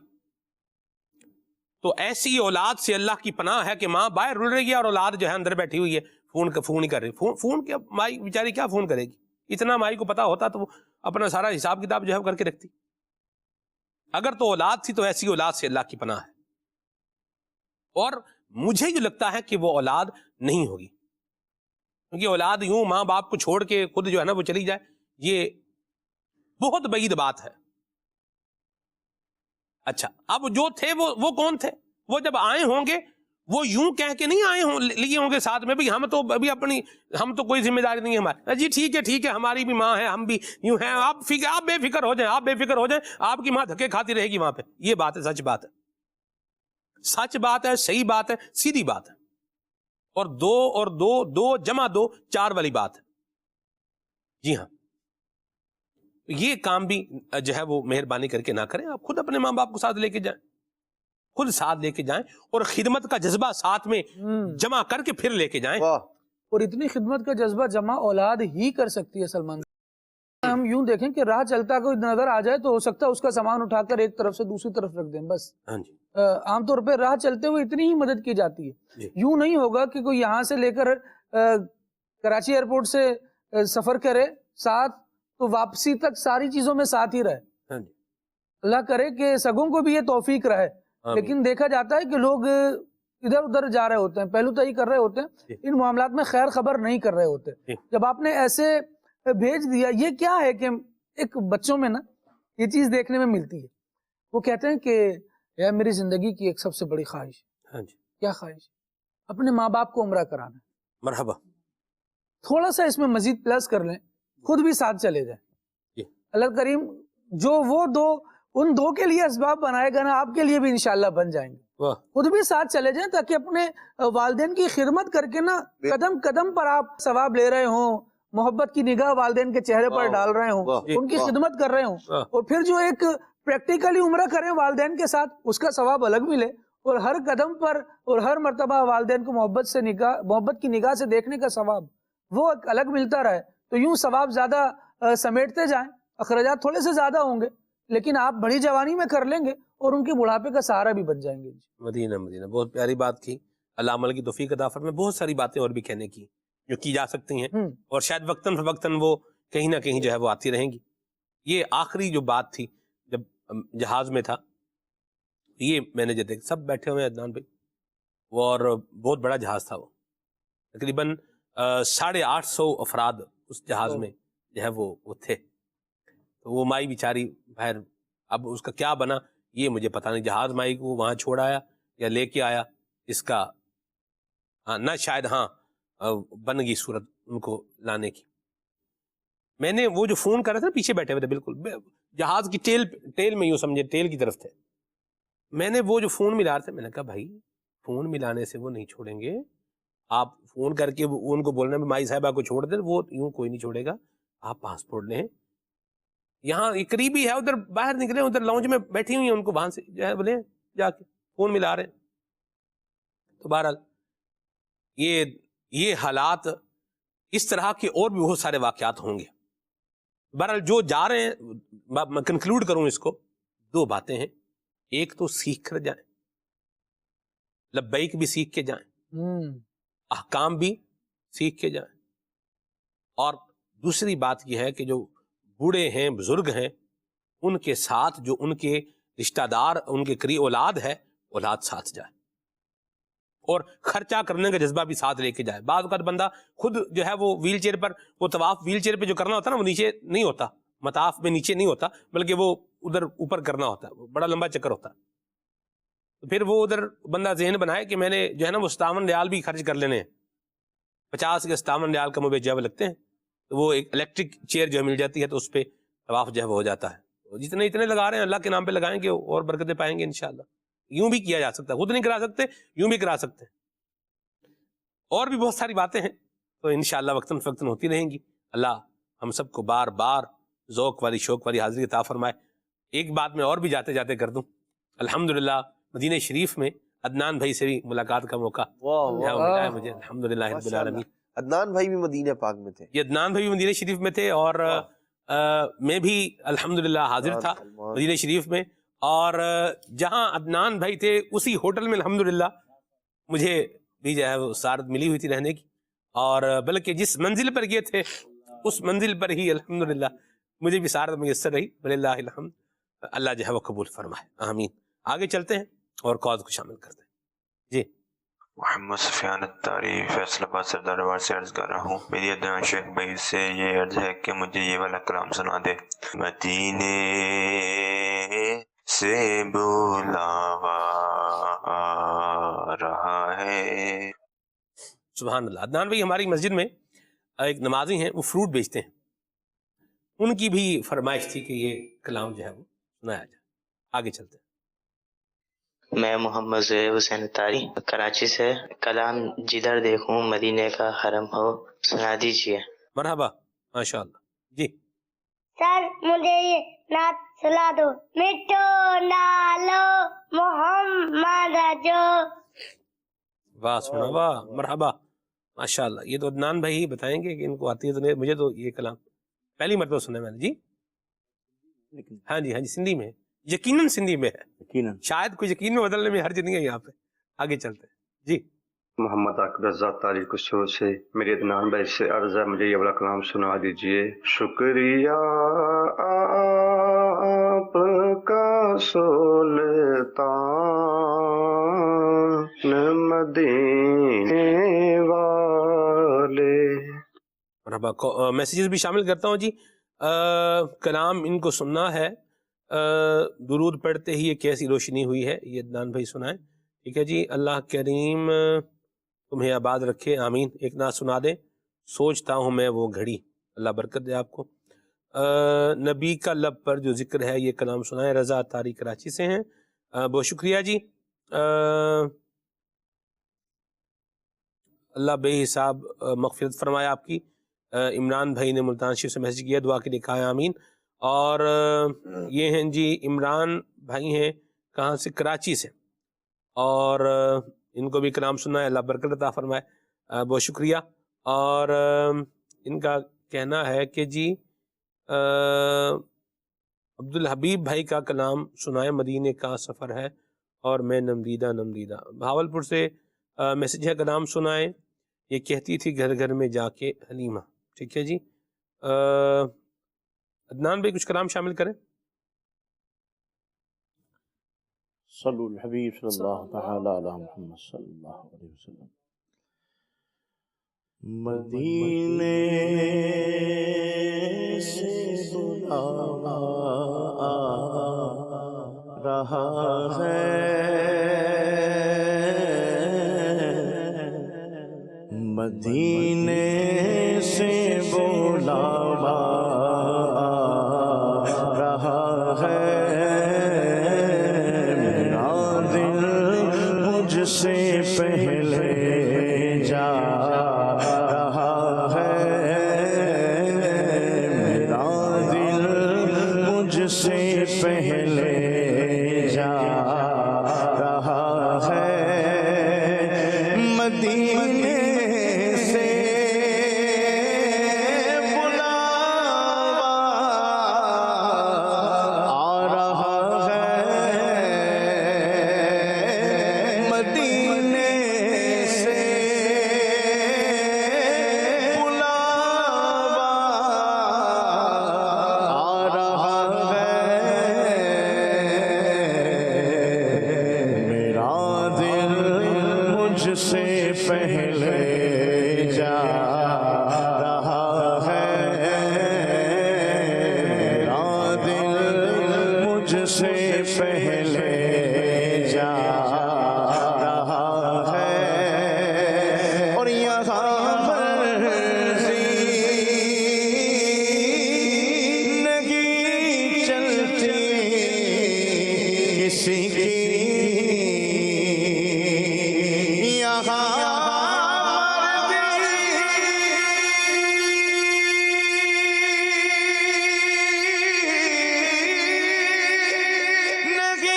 تو ایسی اولاد سے اللہ کی پناہ ہے کہ ماں باہر رل رہی ہے اور اولاد جو ہے اندر بیٹھی ہوئی ہے, فون ہی کر رہی. فون کیا مائی بیچاری کیا فون کرے گی, اتنا مائی کو پتا ہوتا تو وہ اپنا سارا حساب کتاب جو ہے کر کے رکھتی. اگر تو اولاد تھی تو ایسی اولاد سے اللہ کی پناہ ہے. اور مجھے جو لگتا ہے کہ وہ اولاد نہیں ہوگی, کیونکہ اولاد یوں ماں باپ کو چھوڑ کے خود جو ہے نا وہ چلی جائے, یہ بہت بعید بات ہے. اچھا, اب جو تھے وہ کون تھے؟ وہ جب آئے ہوں گے وہ یوں کہہ کے نہیں آئے لیے ہوں گے ساتھ میں بھی ہم تو ابھی ہم تو کوئی ذمہ داری نہیں ہے ہماری. جی ٹھیک ہے ہماری بھی ماں ہے, ہم بھی یوں ہیں. آپ بے فکر ہو جائیں, آپ کی ماں دھکے کھاتی رہے گی وہاں پہ. یہ بات ہے, سچ بات ہے, صحیح بات ہے, سیدھی بات ہے. اور دو جمع 2 4 والی بات ہے. جی ہاں, یہ کام بھی جو ہے وہ مہربانی کر کے نہ کریں. آپ خود اپنے ماں باپ کو ساتھ لے کے جائیں, اور خدمت کا جذبہ ساتھ میں جمع کر کے پھر لے کے جائیں. اور اتنی خدمت کا جذبہ جمع اولاد ہی کر سکتی ہے سلمان. ہم یوں دیکھیں کہ راہ چلتا کوئی نظر آ جائے تو ہو سکتا ہے اس کا سامان اٹھا کر ایک طرف سے دوسری طرف رکھ دیں بس. ہاں جی, عام طور پہ راہ چلتے ہوئے اتنی ہی مدد کی جاتی ہے. یوں نہیں ہوگا کہ کوئی یہاں سے لے کر کراچی ایئرپورٹ سے سفر کرے ساتھ تو واپسی تک ساری چیزوں میں ساتھ ہی رہے. اللہ کرے کہ سگوں کو بھی یہ توفیق رہے. لیکن دیکھا جاتا ہے کہ لوگ ادھر ادھر جا رہے ہوتے ہیں, پہلو تو ہی کر رہے ہوتے ہیں, ان معاملات میں خیر خبر نہیں کر رہے ہوتے. جب آپ نے ایسے بھیج دیا, یہ کیا ہے کہ ایک بچوں میں نا یہ چیز دیکھنے میں ملتی ہے, وہ کہتے ہیں کہ یہ میری زندگی کی ایک سب سے بڑی خواہش ہے. کیا خواہش؟ اپنے ماں باپ کو عمرہ کرانا. مرحبا. تھوڑا سا اس میں مزید پلس کر لیں, خود بھی ساتھ چلے جائیں. اللہ کریم جو وہ ان دو کے لیے اسباب بنائے گا نا, آپ کے لیے بھی انشاءاللہ بن جائیں گے. خود بھی ساتھ چلے جائیں تاکہ اپنے والدین کی خدمت کر کے نا قدم قدم پر آپ ثواب لے رہے ہوں, محبت کی نگاہ والدین کے چہرے پر ڈال رہے ہوں, ان کی خدمت کر رہے ہوں, اور پھر جو ایک پریکٹیکلی عمرہ کریں والدین کے ساتھ, اس کا ثواب الگ ملے. اور ہر قدم پر اور ہر مرتبہ والدین کو محبت کی نگاہ سے دیکھنے کا ثواب وہ الگ ملتا رہے. تو یوں ثواب زیادہ سمیٹتے جائیں, اخراجات تھوڑے سے زیادہ ہوں گے لیکن آپ بڑی جوانی میں کر لیں گے اور ان کے بڑھاپے کا سہارا بھی بن جائیں گے. مدینہ بہت پیاری بات کی. اللہ عمل کی توفیق عطا فرمائے. بہت ساری باتیں اور بھی کہنے کی جو کی جا سکتی ہیں اور شاید وقتاً فوقتاً وہ کہیں نہ کہیں جو ہے وہ آتی رہیں گی. یہ آخری جو بات تھی جب جہاز میں تھا, یہ میں نے جو دیکھ سب بیٹھے ہوئے ہیں عدنان بھائی, اور بہت بڑا جہاز تھا, وہ تقریباً 850 افراد اس جہاز میں جو ہے وہ تھے. تو وہ مائی بیچاری باہر, اب اس کا کیا بنا یہ مجھے پتہ نہیں. جہاز مائی کو وہاں چھوڑ آیا یا لے کے آیا, اس کا نہ شاید بن گئی صورت ان کو لانے کی. میں نے وہ جو فون کر رہا تھا پیچھے بیٹھے ہوئے تھے, بالکل جہاز کی ٹیل میں یوں سمجھے ٹیل کی طرف تھے. میں نے وہ جو فون ملا رہے تھے, میں نے کہا بھائی فون ملانے سے وہ نہیں چھوڑیں گے, آپ فون کر کے ان کو بولنا مائی صاحبہ کو چھوڑ دیں, وہ یوں کوئی نہیں چھوڑے گا, آپ پاسپورٹ لیں. یہاں یہ قریبی ہے, ادھر باہر نکلے, ادھر لاؤنج میں بیٹھی ہوئی ہیں, ان کو وہاں سے جو ہے بولے جا کے فون ملا رہے ہیں. تو بہرحال یہ حالات, اس طرح کے اور بھی بہت سارے واقعات ہوں گے. بہرحال جو جا رہے ہیں, میں کنکلوڈ کروں اس کو, 2 باتیں ہیں. ایک تو سیکھ کر جائیں, لبیک بھی سیکھ کے جائیں, احکام بھی سیکھ کے جائیں. اور دوسری بات یہ ہے کہ جو بوڑھے ہیں, بزرگ ہیں, ان کے ساتھ جو ان کے رشتہ دار, ان کے قریب اولاد ہے, اولاد ساتھ جائے, اور خرچہ کرنے کا جذبہ بھی ساتھ لے کے جائے. بعض اوقات بندہ خود جو ہے وہ ویل چیئر پر, وہ طواف ویل چیئر پہ جو کرنا ہوتا ہے نا, وہ نیچے نہیں ہوتا, مطاف میں نیچے نہیں ہوتا, بلکہ وہ ادھر اوپر کرنا ہوتا ہے, بڑا لمبا چکر ہوتا ہے. تو پھر وہ ادھر بندہ ذہن بنائے کہ میں نے جو ہے نا وہ 57 ریال بھی خرچ کر لینے ہیں, 50 یا 57 ریال کا مبیج جو لگتے ہیں. تو وہ ایک الیکٹرک چیئر جو مل جاتی ہے, تو اس پہ طواف جو ہے وہ ہو جاتا ہے. جتنے اتنے لگا رہے ہیں اللہ کے نام پہ لگائیں گے اور برکتیں پائیں گے انشاءاللہ. یوں بھی کیا جا سکتا ہے, خود نہیں کرا سکتے یوں بھی کرا سکتے ہیں. اور بھی بہت ساری باتیں ہیں, تو انشاءاللہ وقتاً فوقتاً ہوتی رہیں گی. اللہ ہم سب کو بار بار ذوق والی شوق والی حاضری عطا فرمائے. ایک بات میں اور بھی جاتے جاتے کر دوں, الحمدللہ مدینہ شریف میں عدنان بھائی سے بھی ملاقات کا موقع ملا ہے مجھے, الحمدللہ رب العالمین. عدنان بھائی بھی مدینہ پاک میں تھے. یہ عدنان بھائی بھی مدینہ شریف میں تھے, اور میں بھی الحمدللہ حاضر تھا مدینہ شریف میں. اور جہاں عدنان بھائی تھے اسی ہوٹل میں الحمدللہ مجھے بھی جو ہے وہ سعادت ملی ہوئی تھی رہنے کی. اور بلکہ جس منزل پر یہ تھے اس منزل پر ہی الحمدللہ مجھے بھی سعادت میسر رہی, وللہ الحمد. اللہ جو ہے وہ قبول فرمائے, آمین. آگے چلتے ہیں اور کاز کو شامل کرتے ہیں. جی محمد سفیان التاری فیصل آباد سردار وار سے عرض کر رہا ہوں. میری عدنان شیخ بھائی سے یہ عرض ہے کہ مجھے یہ والا کلام سنا دے. مدینے سے بلاوا آ رہا ہے. سبحان اللہ. عدنان بھائی ہماری مسجد میں ایک نمازی ہیں, وہ فروٹ بیچتے ہیں, ان کی بھی فرمائش تھی کہ یہ کلام جو ہے وہ سنایا جائے. آگے چلتے ہیں. میں محمد زہیر حسین تاری کراچی سے. کلام جدھر دیکھوں مدینے کا حرم ہو سنا دیجیے. مرحبا, ماشاءاللہ. جی سر مجھے یہ نعت سنا دو. مٹو نالو محمد جو. واہ سنا, واہ مرحبا, ماشاءاللہ. یہ تو عدنان بھائی ہی بتائیں گے کہ ان کو آتی ہے تو نہیں. مجھے تو یہ کلام پہلی مرتبہ سنا میں نے. جی ہاں جی, ہاں جی, سندھی میں, یقیناً سندھی میں ہے, شاید کوئی یقین میں بدلنے میں حرج نہیں ہے یہاں پہ. آگے چلتے ہیں. جی محمد اکبر رضا تاریخ کشور سے. میری عدنان بھائی سے عرض ہے مجھے یہ والا کلام سنا دیجئے. شکریہ آپ کا سلطان مدینے والے. مرحبا. میسیجز بھی شامل کرتا ہوں. جی کلام ان کو سننا ہے. درود پڑھتے ہی یہ کیسی روشنی ہوئی ہے, یہ عدنان بھائی سنائیں. ٹھیک ہے جی. اللہ کریم تمہیں آباد رکھے, آمین. ایک نعت سنا دیں. سوچتا ہوں میں وہ گھڑی, اللہ برکت دے آپ کو. نبی کا لب پر جو ذکر ہے یہ کلام سنائیں. رضا تاری کراچی سے ہیں, بہت شکریہ جی. اللہ بے حساب مغفرت فرمائے آپ کی. عمران بھائی نے ملتان شریف سے میسج کیا, دعا کے لیے کہا ہے آمین. اور یہ ہیں جی عمران بھائی ہیں, کہاں سے, کراچی سے, اور ان کو بھی کلام سننا ہے. اللہ برکت عطا فرمائے, بہت شکریہ. اور ان کا کہنا ہے کہ جی عبدالحبیب بھائی کا کلام سنائے. مدینے کا سفر ہے اور میں نمدیدہ. بہاولپور سے میسج ہے کا نام سنائیں. یہ کہتی تھی گھر گھر میں جا کے حلیمہ. ٹھیک ہے جی. عدنان بھائی کچھ کلام شامل کریں. صلو الحبیب صلی اللہ تعالی علی محمد صلی اللہ علیہ وسلم. مدینے سے بلاوا رہا ہے, مدینے سے بلاوا رہا ہے, میرا دل مجھ سے پہلے جا رہا ہے, میرا دل مجھ سے پہلے جا رہا ہے, مدینے سے بلاوا آ رہا ہے, مدینے سے بلاوا آ رہا ہے, میرا دل مجھ سے پہلے جا رہا ہے, میرا دل مجھ سے پہلے جا رہا ہے, اور یہاں مرضی نہیں چلتی کسی کی, یہاں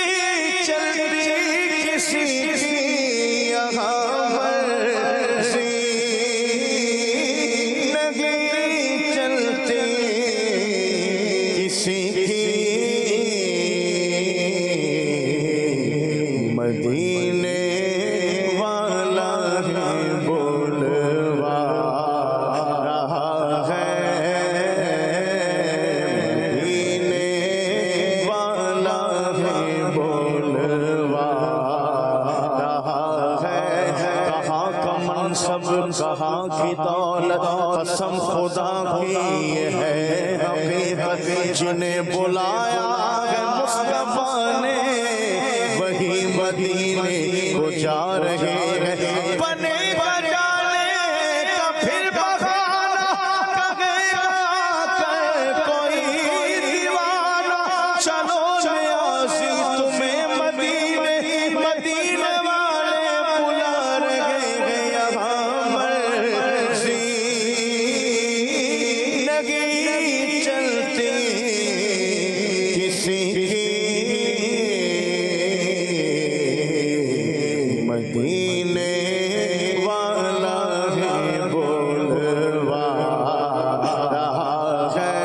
نہیں چلتی کسی کی, یہاں مرضی نہیں چلتی کسی کی, مدینے والا ہی بلوا رہا ہے, مدینے والا ہی بلوا رہا ہے, کہاں کا منصب کہاں کی دولت, قسم خدا کی یہ ہے حقیقت, جنہیں بلایا ہے مصطفیٰ نے وہی مدینے کو جا رہے ہیں, بنے بجانے کا پھر بہانا کہے کر کوئی دیوانہ, چلو نیازی تمہیں مدینے, مدینے والے بلا رہے ہیں, یہاں مرضی نہیں چلتی کسی کی, مدینے والا ہی بلوا رہا ہے,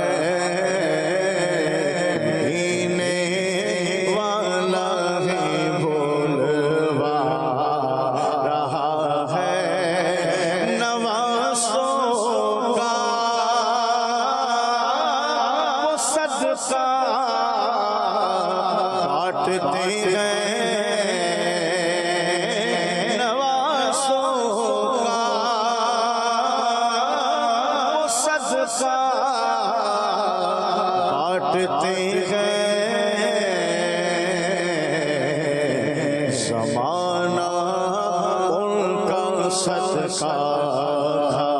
مدینے والا ہی بلوا رہا ہے, نوازوں کا وہ صدقہ بانٹتے ہیں, نوازوں کا وہ صدقہ بانٹتے ہیں, زمانہ ان کا صدقہ کھا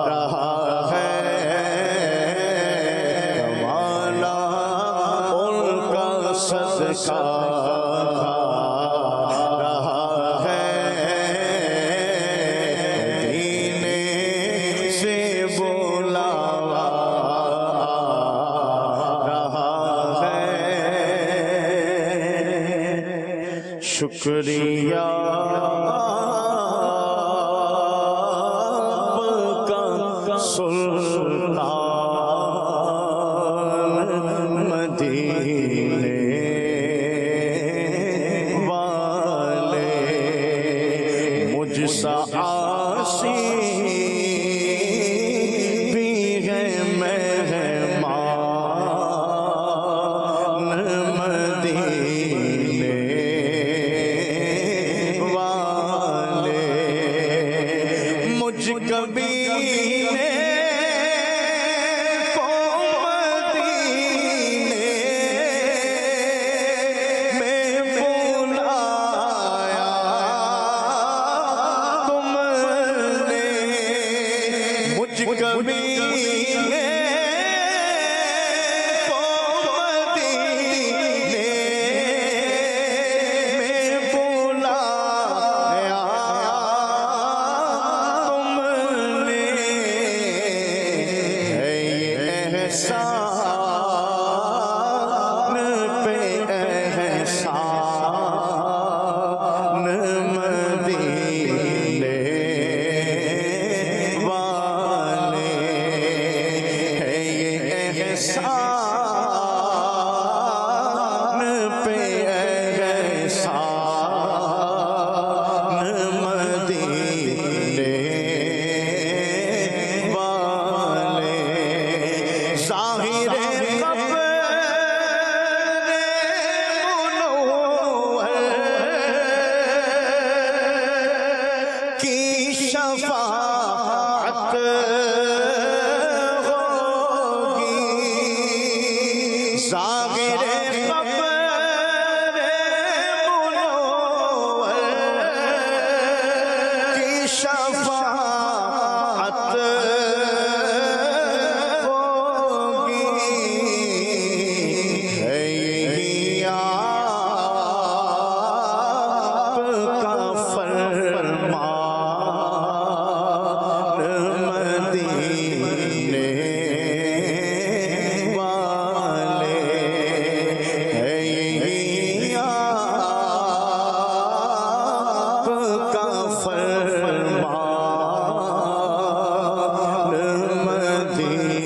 رہا ہے, زمانہ ان کا صدقہ کھا رہا ہے, مدینے سے بلاوا رہا ہے, شکریہ آپ کا سلطان, مدینے والے شفاعت ہوگی ہے یہی آپ کا فرمان مدینے والے ہے یہی آپ کا فرمان مدینے والے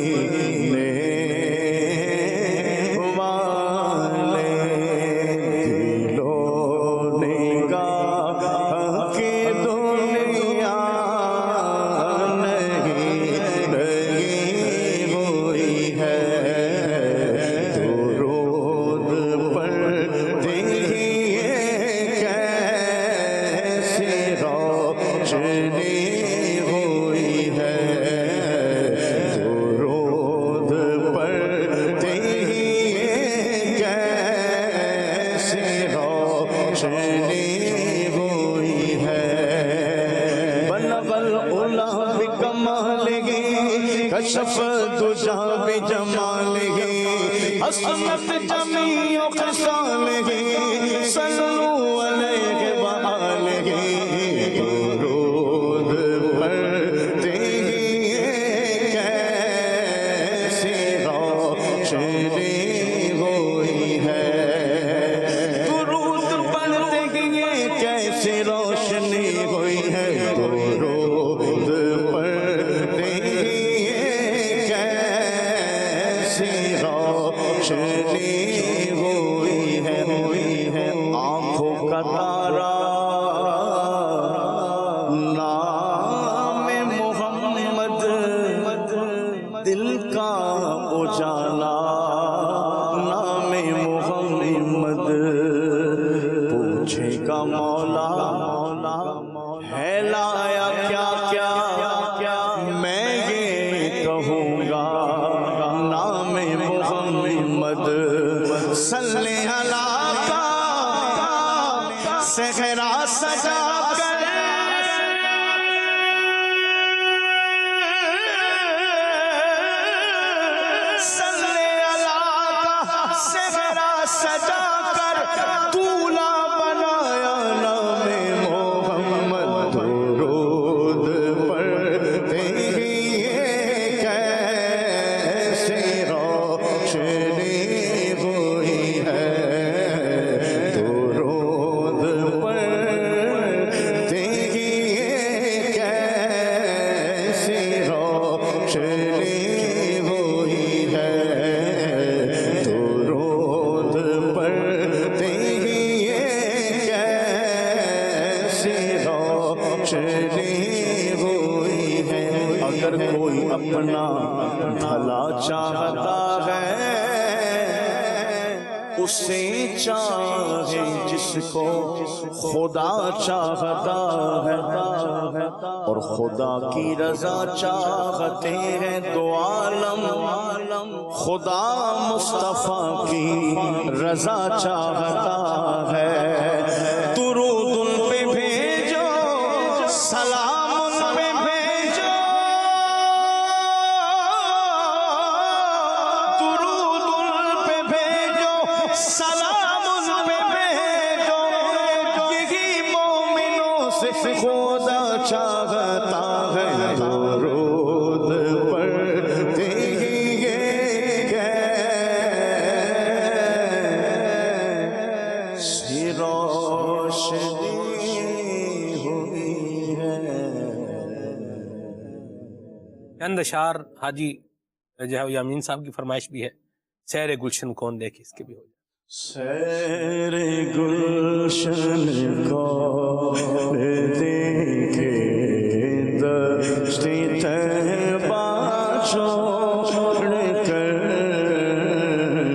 دلوں نگاہ کی دنیا نہیں ہوئی ہے درود پڑھتے ہی کیسی روشنی ہوئی ہے درود پڑھتے ہی کیسی روشنی ہوئی ہے بلغ العلا بکمالہ کشف الدجی بجمالہ حسنت جمیع خصالہ صلوا علیہ وآلہ درود پڑھتے ہی کیسی روشنی ہوئی ہے درود پڑھتے ہی کیسی روشنی ہوئی ہے درود پڑھتے ہی کیسی روشنی ہوئی ہے آنکھوں کا تارا نام محمد دل کا اجالا نام محمد پوچھے گا مولا ہے لایا کیا کیا میں یہ کہوں گا نام محمد صلی اللہ کا صحرا سجا کر صلی اللہ کا صحرا سجا کر دولہا بنایا نام محمد درود پڑھتے ہی کیسی روشنی ہوئی ہے درود پڑھتے ہی کیسی روشنی ہوئی ہے درود پڑھتے ہی کیسی روشنی ہوئی ہے اگر کوئی اپنا بھلا چاہتا ہے اسے چاہے جس کو خدا چاہتا ہے اور خدا کی رضا چاہتے ہیں دو عالم خدا مصطفیٰ کی رضا چاہتا ہے درود ان پہ بھیجو سلام ان پہ بھیجو درود ان پہ بھیجو سلام ان پہ بھیجو یہی مومنوں سے خدا چاہتا ہے درود پڑھتے ہی کیسی روشنی ہوئی ہے چند اشعار حاجی رجاء یامین صاحب کی فرمائش بھی ہے سیر گلشن کون دیکھے اس کے بھی ہو جائے سیر گلشن کون دیکھے دشتی طیبہ چھوڑ کر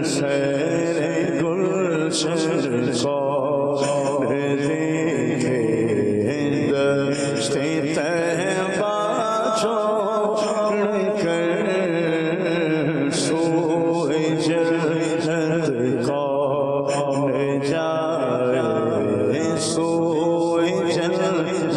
سیر گلشن کون دیکھے دشتی طیبہ چھوڑ کر سوئے جنت کون جائے سوئے جنت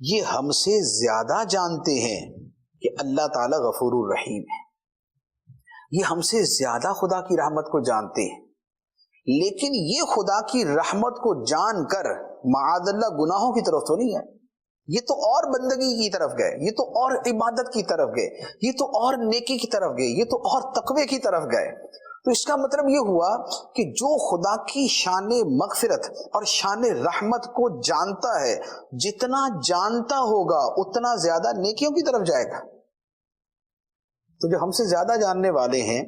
یہ ہم سے زیادہ جانتے ہیں کہ اللہ تعالیٰ غفور الرحیم ہے، یہ ہم سے زیادہ خدا کی رحمت کو جانتے ہیں، لیکن یہ خدا کی رحمت کو جان کر معاذ اللہ گناہوں کی طرف تو نہیں ہے، یہ تو اور بندگی کی طرف گئے، یہ تو اور عبادت کی طرف گئے، یہ تو اور نیکی کی طرف گئے، یہ تو اور تقوی کی طرف گئے۔ تو اس کا مطلب یہ ہوا کہ جو خدا کی شان مغفرت اور شان رحمت کو جانتا ہے، جتنا جانتا ہوگا اتنا زیادہ نیکیوں کی طرف جائے گا۔ تو جو ہم سے زیادہ جاننے والے ہیں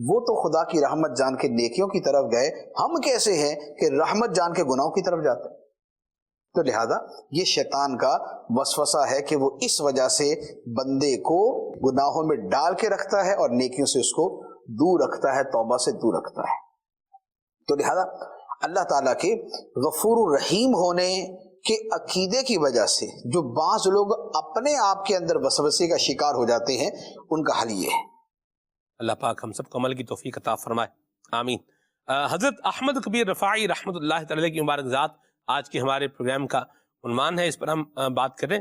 وہ تو خدا کی رحمت جان کے نیکیوں کی طرف گئے، ہم کیسے ہیں کہ رحمت جان کے گناہوں کی طرف جاتے ہیں؟ تو لہذا یہ شیطان کا وسوسہ ہے کہ وہ اس وجہ سے بندے کو گناہوں میں ڈال کے رکھتا ہے اور نیکیوں سے اس کو دور رکھتا ہے، توبہ سے دور رکھتا ہے۔ تو لہذا اللہ تعالیٰ کے غفور الرحیم ہونے کے عقیدے کی وجہ سے جو بعض لوگ اپنے آپ کے اندر وسوسے کا شکار ہو جاتے ہیں، ان کا حل یہ ہے۔ اللہ پاک ہم سب کو عمل کی توفیق عطا فرمائے، آمین۔ حضرت احمد کبیر رفاعی رحمۃ اللہ تعالی کی مبارک ذات آج کے ہمارے پروگرام کا عنوان ہے، اس پر ہم بات کریں۔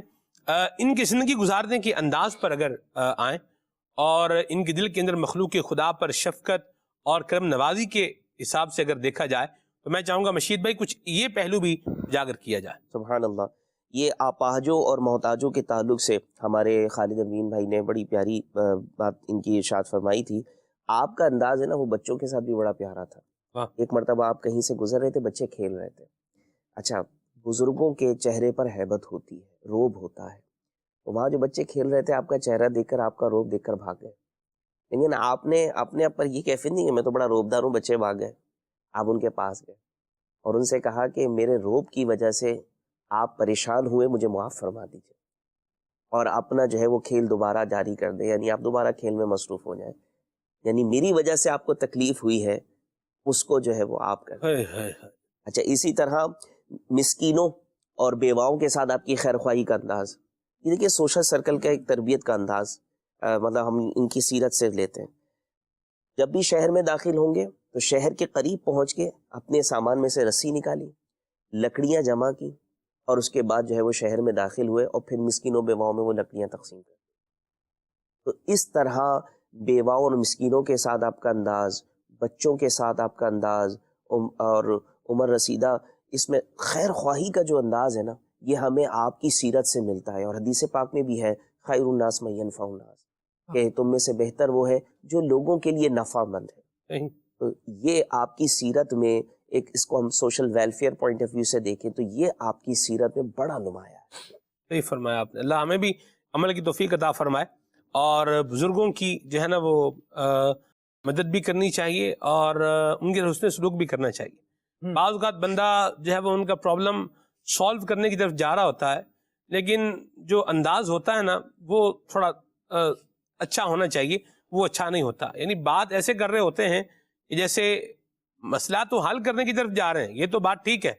ان کی زندگی گزارنے کے انداز پر اگر آئیں اور ان کے دل کے اندر مخلوق خدا پر شفقت اور کرم نوازی کے حساب سے اگر دیکھا جائے تو میں چاہوں گا مشید بھائی کچھ یہ پہلو بھی اجاگر کیا جائے۔ سبحان اللہ، یہ آپاہجوں اور محتاجوں کے تعلق سے ہمارے خالد امین بھائی نے بڑی پیاری بات ان کی ارشاد فرمائی تھی۔ آپ کا انداز ہے نا وہ بچوں کے ساتھ بھی بڑا پیارا تھا۔ ایک مرتبہ آپ کہیں سے گزر رہے تھے، بچے کھیل رہے تھے، اچھا بزرگوں کے چہرے پر ہیبت ہوتی ہے، روب ہوتا ہے، تو وہاں جو بچے کھیل رہے تھے آپ کا چہرہ دیکھ کر، آپ کا روب دیکھ کر بھاگ گئے، لیکن آپ نے اپنے آپ پر یہ کیفیت نہیں کہ میں تو بڑا روبدار ہوں، بچے بھاگ گئے، آپ ان کے پاس گئے اور ان سے کہا کہ میرے روب کی وجہ سے آپ پریشان ہوئے، مجھے معاف فرما دیجیے، اور اپنا جو ہے وہ کھیل دوبارہ جاری کر دیں، یعنی آپ دوبارہ کھیل میں مصروف ہو جائیں، یعنی میری وجہ سے آپ کو تکلیف ہوئی ہے اس کو جو ہے وہ آپ کر دیں۔ اچھا اسی طرح مسکینوں اور بیواؤں کے ساتھ آپ کی خیر خواہی کا انداز، یہ دیکھیے سوشل سرکل کا ایک تربیت کا انداز، مطلب ہم ان کی سیرت سے لیتے ہیں۔ جب بھی شہر میں داخل ہوں گے تو شہر کے قریب پہنچ کے اپنے سامان میں سے رسی نکالی، لکڑیاں جمع کی، اور اس کے بعد جو ہے وہ شہر میں داخل ہوئے اور پھر مسکینوں بیواؤں میں وہ لکڑیاں تقسیم کر دی۔ تو اس طرح بیواؤں اور مسکینوں کے ساتھ آپ کا انداز، بچوں کے ساتھ آپ کا انداز، اور عمر رسیدہ اس میں خیر خواہی کا جو انداز ہے نا، یہ ہمیں آپ کی سیرت سے ملتا ہے، اور حدیث پاک میں بھی ہے خیر الناس من ینفع الناس، کہ تم میں سے بہتر وہ ہے جو لوگوں کے لیے نفع مند ہے۔ تو یہ آپ کی سیرت میں ایک، اس کو ہم social welfare point of view سے دیکھیں تو یہ آپ کی سیرت میں بڑا نمایاں ہے۔ صحیح فرمایا آپ نے، اللہ ہمیں بھی عمل کی توفیق عطا فرمائے، اور بزرگوں کی جو ہے نا وہ مدد بھی کرنی چاہیے اور ان کے حسن سلوک بھی کرنا چاہیے۔ بعض اوقات بندہ جو ہے وہ ان کا پرابلم سالو کرنے کی طرف جا رہا ہوتا ہے، لیکن جو انداز ہوتا ہے نا وہ تھوڑا اچھا ہونا چاہیے، وہ اچھا نہیں ہوتا، یعنی بات ایسے کر رہے ہوتے ہیں کہ جیسے مسئلہ تو حل کرنے کی طرف جا رہے ہیں، یہ تو بات ٹھیک ہے،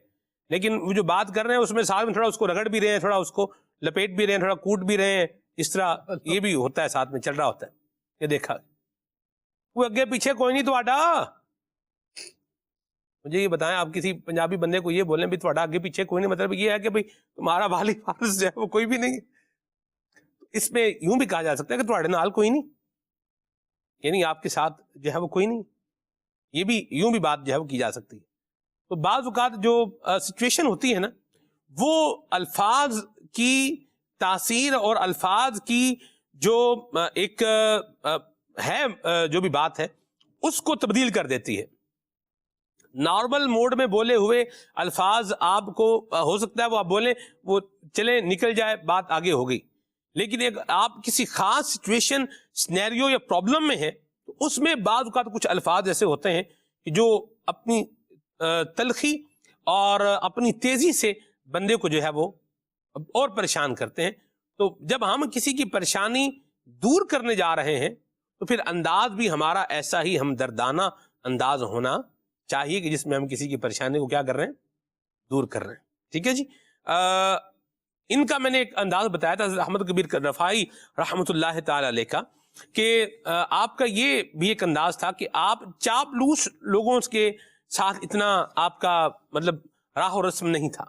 لیکن وہ جو بات کر رہے ہیں اس میں ساتھ میں تھوڑا اس کو رگڑ بھی رہے ہیں، تھوڑا اس کو لپیٹ بھی رہے ہیں، تھوڑا کوٹ بھی رہے ہیں، اس طرح یہ بھی ہوتا ہے، ساتھ میں چل رہا ہوتا ہے۔ یہ دیکھا وہ اگے پیچھے کوئی نہیں تو آڈا، مجھے یہ بتائیں آپ کسی پنجابی بندے کو یہ بولیں بھی تھوڑا آگے پیچھے کوئی نہیں، مطلب یہ ہے کہ بھئی تمہارا والی فارس جو ہے وہ کوئی بھی نہیں ہے۔ اس میں یوں بھی کہا جا سکتا ہے کہ تھوڑے نال کوئی نہیں، یعنی آپ کے ساتھ جو ہے وہ کوئی نہیں، یہ بھی یوں بھی بات جو ہے وہ کی جا سکتی ہے۔ تو بعض اوقات جو سچویشن ہوتی ہے نا، وہ الفاظ کی تاثیر اور الفاظ کی جو ایک ہے جو بھی بات ہے اس کو تبدیل کر دیتی ہے۔ نارمل موڈ میں بولے ہوئے الفاظ آپ کو ہو سکتا ہے وہ آپ بولیں، وہ چلیں نکل جائے، بات آگے ہو گئی، لیکن ایک آپ کسی خاص سچویشن، سینیریو یا پرابلم میں ہیں تو اس میں بعض اوقات کچھ الفاظ ایسے ہوتے ہیں کہ جو اپنی تلخی اور اپنی تیزی سے بندے کو جو ہے وہ اور پریشان کرتے ہیں۔ تو جب ہم کسی کی پریشانی دور کرنے جا رہے ہیں تو پھر انداز بھی ہمارا ایسا ہی ہمدردانہ انداز ہونا چاہیے کہ جس میں ہم کسی کی پریشانی کو کیا کر رہے ہیں، دور کر رہے ہیں۔ ٹھیک ہے جی، ان کا میں نے ایک انداز بتایا تھا احمد کبیر رفاعی رحمۃ اللہ تعالی علیہ کا، کہ آپ کا یہ بھی ایک انداز تھا کہ آپ چاپلوس لوگوں کے ساتھ اتنا آپ کا مطلب راہ و رسم نہیں تھا۔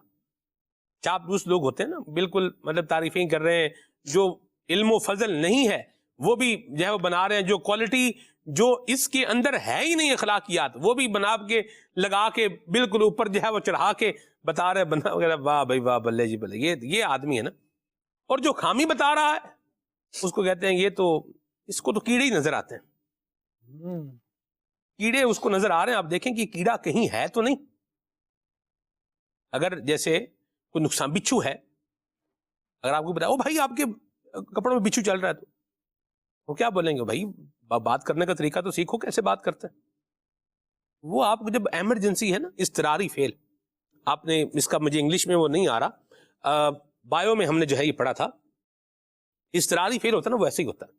چاپلوس لوگ ہوتے ہیں نا، بالکل مطلب تعریفیں کر رہے ہیں، جو علم و فضل نہیں ہے وہ بھی جو ہے وہ بنا رہے ہیں، جو کوالٹی جو اس کے اندر ہے ہی نہیں اخلاقیات وہ بھی بنا کے لگا کے بالکل اوپر جو ہے وہ چڑھا کے بتا رہے بنا وغیرہ. واہ بھائی واہ، بلے جی بلے، یہ آدمی ہے نا. اور جو خامی بتا رہا ہے اس کو کہتے ہیں یہ تو، اس کو تو کیڑے ہی نظر آتے ہیں. کیڑے اس کو نظر آ رہے ہیں. آپ دیکھیں کہ کیڑا کہیں ہے تو نہیں. اگر جیسے کوئی نقصان، بچھو ہے، اگر آپ کو بتایا او بھائی آپ کے کپڑوں میں بچھو چل رہا ہے، تو وہ کیا بولیں گے؟ بھائی بات کرنے کا طریقہ تو سیکھو، کیسے بات کرتے ہیں. وہ آپ کو جب ایمرجنسی ہے نا، اضطراری فعل، آپ نے اس کا مجھے انگلش میں وہ نہیں آ رہا، بایو میں ہم نے جو ہے یہ پڑھا تھا، اضطراری فعل ہوتا ہے نا وہ ایسے ہی ہوتا ہے.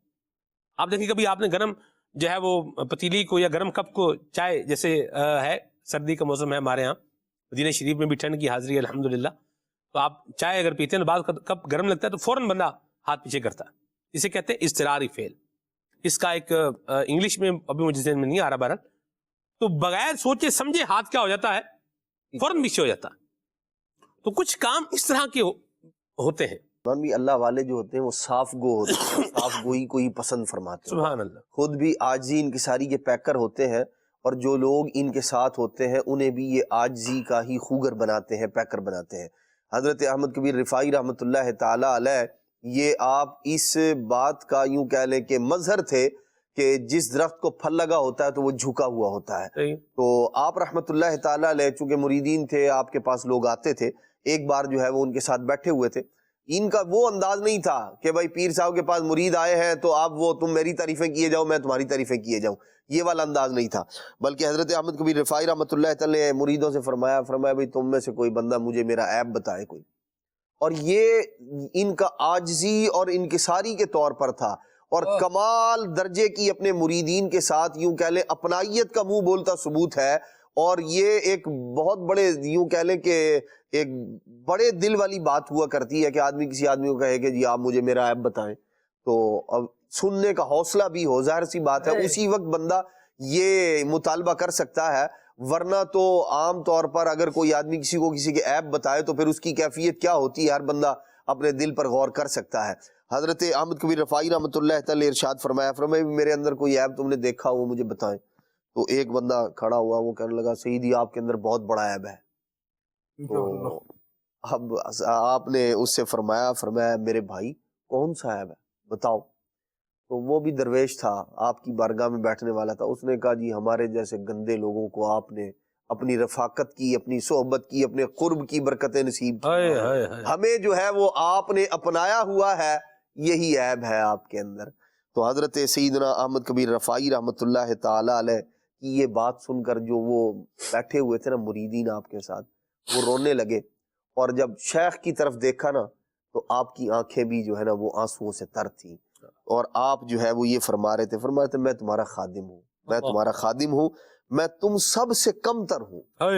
آپ دیکھیں کبھی آپ نے گرم جو ہے وہ پتیلی کو یا گرم کپ کو، چائے جیسے ہے، سردی کا موسم ہے ہمارے ہاں مدینہ شریف میں بھی ٹھنڈ کی حاضری ہے الحمدللہ، تو آپ چائے اگر پیتے ہیں تو بعض کپ گرم لگتا ہے تو فوراً بندہ ہاتھ پیچھے کرتا ہے. اسے کہتے ہیں اضطراری فعل. اس کا ایک انگلش میں ابھی مجھے ذہن میں نہیں آ رہا بہرحال. تو بغیر سوچے سمجھے ہاتھ کیا ہو جاتا ہے، فوراً پیچھے ہو جاتا ہے. تو کچھ کام اس طرح کے ہوتے ہیں. بھی اللہ والے جو ہوتے ہیں وہ صاف گو ہوتے ہیں، صاف گوئی کو ہی پسند فرماتے ہیں. سبحان اللہ. خود بھی عاجزی انکساری کے پیکر ہوتے ہیں، اور جو لوگ ان کے ساتھ ہوتے ہیں انہیں بھی یہ عاجزی کا ہی خوگر بناتے ہیں، پیکر بناتے ہیں. حضرت احمد کبیر رفاعی رحمۃ اللہ تعالی علیہ یہ آپ اس بات کا یوں کہہ لیں کہ مظہر تھے کہ جس درخت کو پھل لگا ہوتا ہے تو وہ جھکا ہوا ہوتا ہے. تو آپ رحمۃ اللہ تعالی علیہ چونکہ مریدین تھے، آپ کے پاس لوگ آتے تھے، ایک بار جو ہے وہ ان کے ساتھ بیٹھے ہوئے تھے. ان کا وہ انداز نہیں تھا کہ بھائی پیر صاحب کے پاس مرید آئے ہیں تو آپ وہ تم میری تعریفیں کیے جاؤ میں تمہاری تعریفیں کیے جاؤں، یہ والا انداز نہیں تھا. بلکہ حضرت احمد کبیر رفاعی رحمۃ اللہ تعالی نے مریدوں سے فرمایا بھائی تم میں سے کوئی بندہ مجھے میرا عیب بتائے کوئی. اور یہ ان کا عاجزی اور انکساری کے طور پر تھا، اور کمال درجے کی اپنے مریدین کے ساتھ یوں کہہ لیں اپنائیت کا منہ بولتا ثبوت ہے. اور یہ ایک بہت بڑے یوں کہہ لیں کہ ایک بڑے دل والی بات ہوا کرتی ہے کہ آدمی کسی آدمی کو کہے کہ جی آپ مجھے میرا عیب بتائیں، تو اب سننے کا حوصلہ بھی ہو، ظاہر سی بات ہے اسی وقت بندہ یہ مطالبہ کر سکتا ہے. ورنہ تو عام طور پر اگر کوئی آدمی کسی کو کسی کے عیب بتائے تو پھر اس کی کیفیت کیا ہوتی ہے ہر بندہ اپنے دل پر غور کر سکتا ہے. حضرت احمد کبیر رفاعی رحمۃ اللہ تعالی ارشاد فرمایا میرے اندر کوئی عیب تم نے دیکھا وہ مجھے بتائیں. تو ایک بندہ کھڑا ہوا، وہ کہنے لگا سیدی آپ کے اندر بہت بڑا عیب ہے. تو اب آپ نے اس سے فرمایا میرے بھائی کون سا عیب ہے بتاؤ. تو وہ بھی درویش تھا، آپ کی بارگاہ میں بیٹھنے والا تھا. اس نے کہا جی ہمارے جیسے گندے لوگوں کو آپ نے اپنی رفاقت کی، اپنی صحبت کی، اپنے قرب کی برکتیں نصیب کی، ہمیں جو ہے وہ آپ نے اپنایا ہوا ہے، یہی عیب ہے آپ کے اندر. تو حضرت سیدنا احمد کبیر رفاعی رحمۃ اللہ تعالی علیہ کی یہ بات سن کر جو وہ بیٹھے ہوئے تھے نا مریدین آپ کے ساتھ، وہ رونے لگے. اور جب شیخ کی طرف دیکھا نا تو آپ کی آنکھیں بھی جو ہے نا وہ آنسوؤں سے تر تھیں. اور آپ جو ہے وہ یہ فرما رہے تھے میں تمہارا خادم ہوں، میں تمہارا خادم ہوں، میں تم سب سے کم تر ہوں.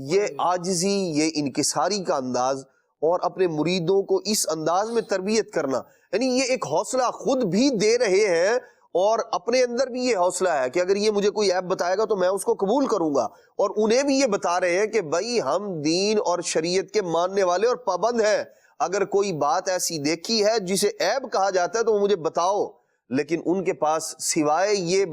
یہ عاجزی، یہ انکساری کا انداز اور اپنے مریدوں کو اس انداز میں تربیت کرنا، یعنی یہ ایک حوصلہ خود بھی دے رہے ہیں اور اپنے اندر بھی یہ حوصلہ ہے کہ اگر یہ مجھے کوئی عیب بتائے گا تو میں اس کو قبول کروں گا. اور انہیں بھی یہ بتا رہے ہیں کہ بھائی ہم دین اور شریعت کے ماننے والے اور پابند ہیں، اگر کوئی بات ایسی دیکھی ہے جسے عیب کہا جاتا ہے تو وہ مجھے بتاؤ. لیکن ان کے پاس سوائے یہ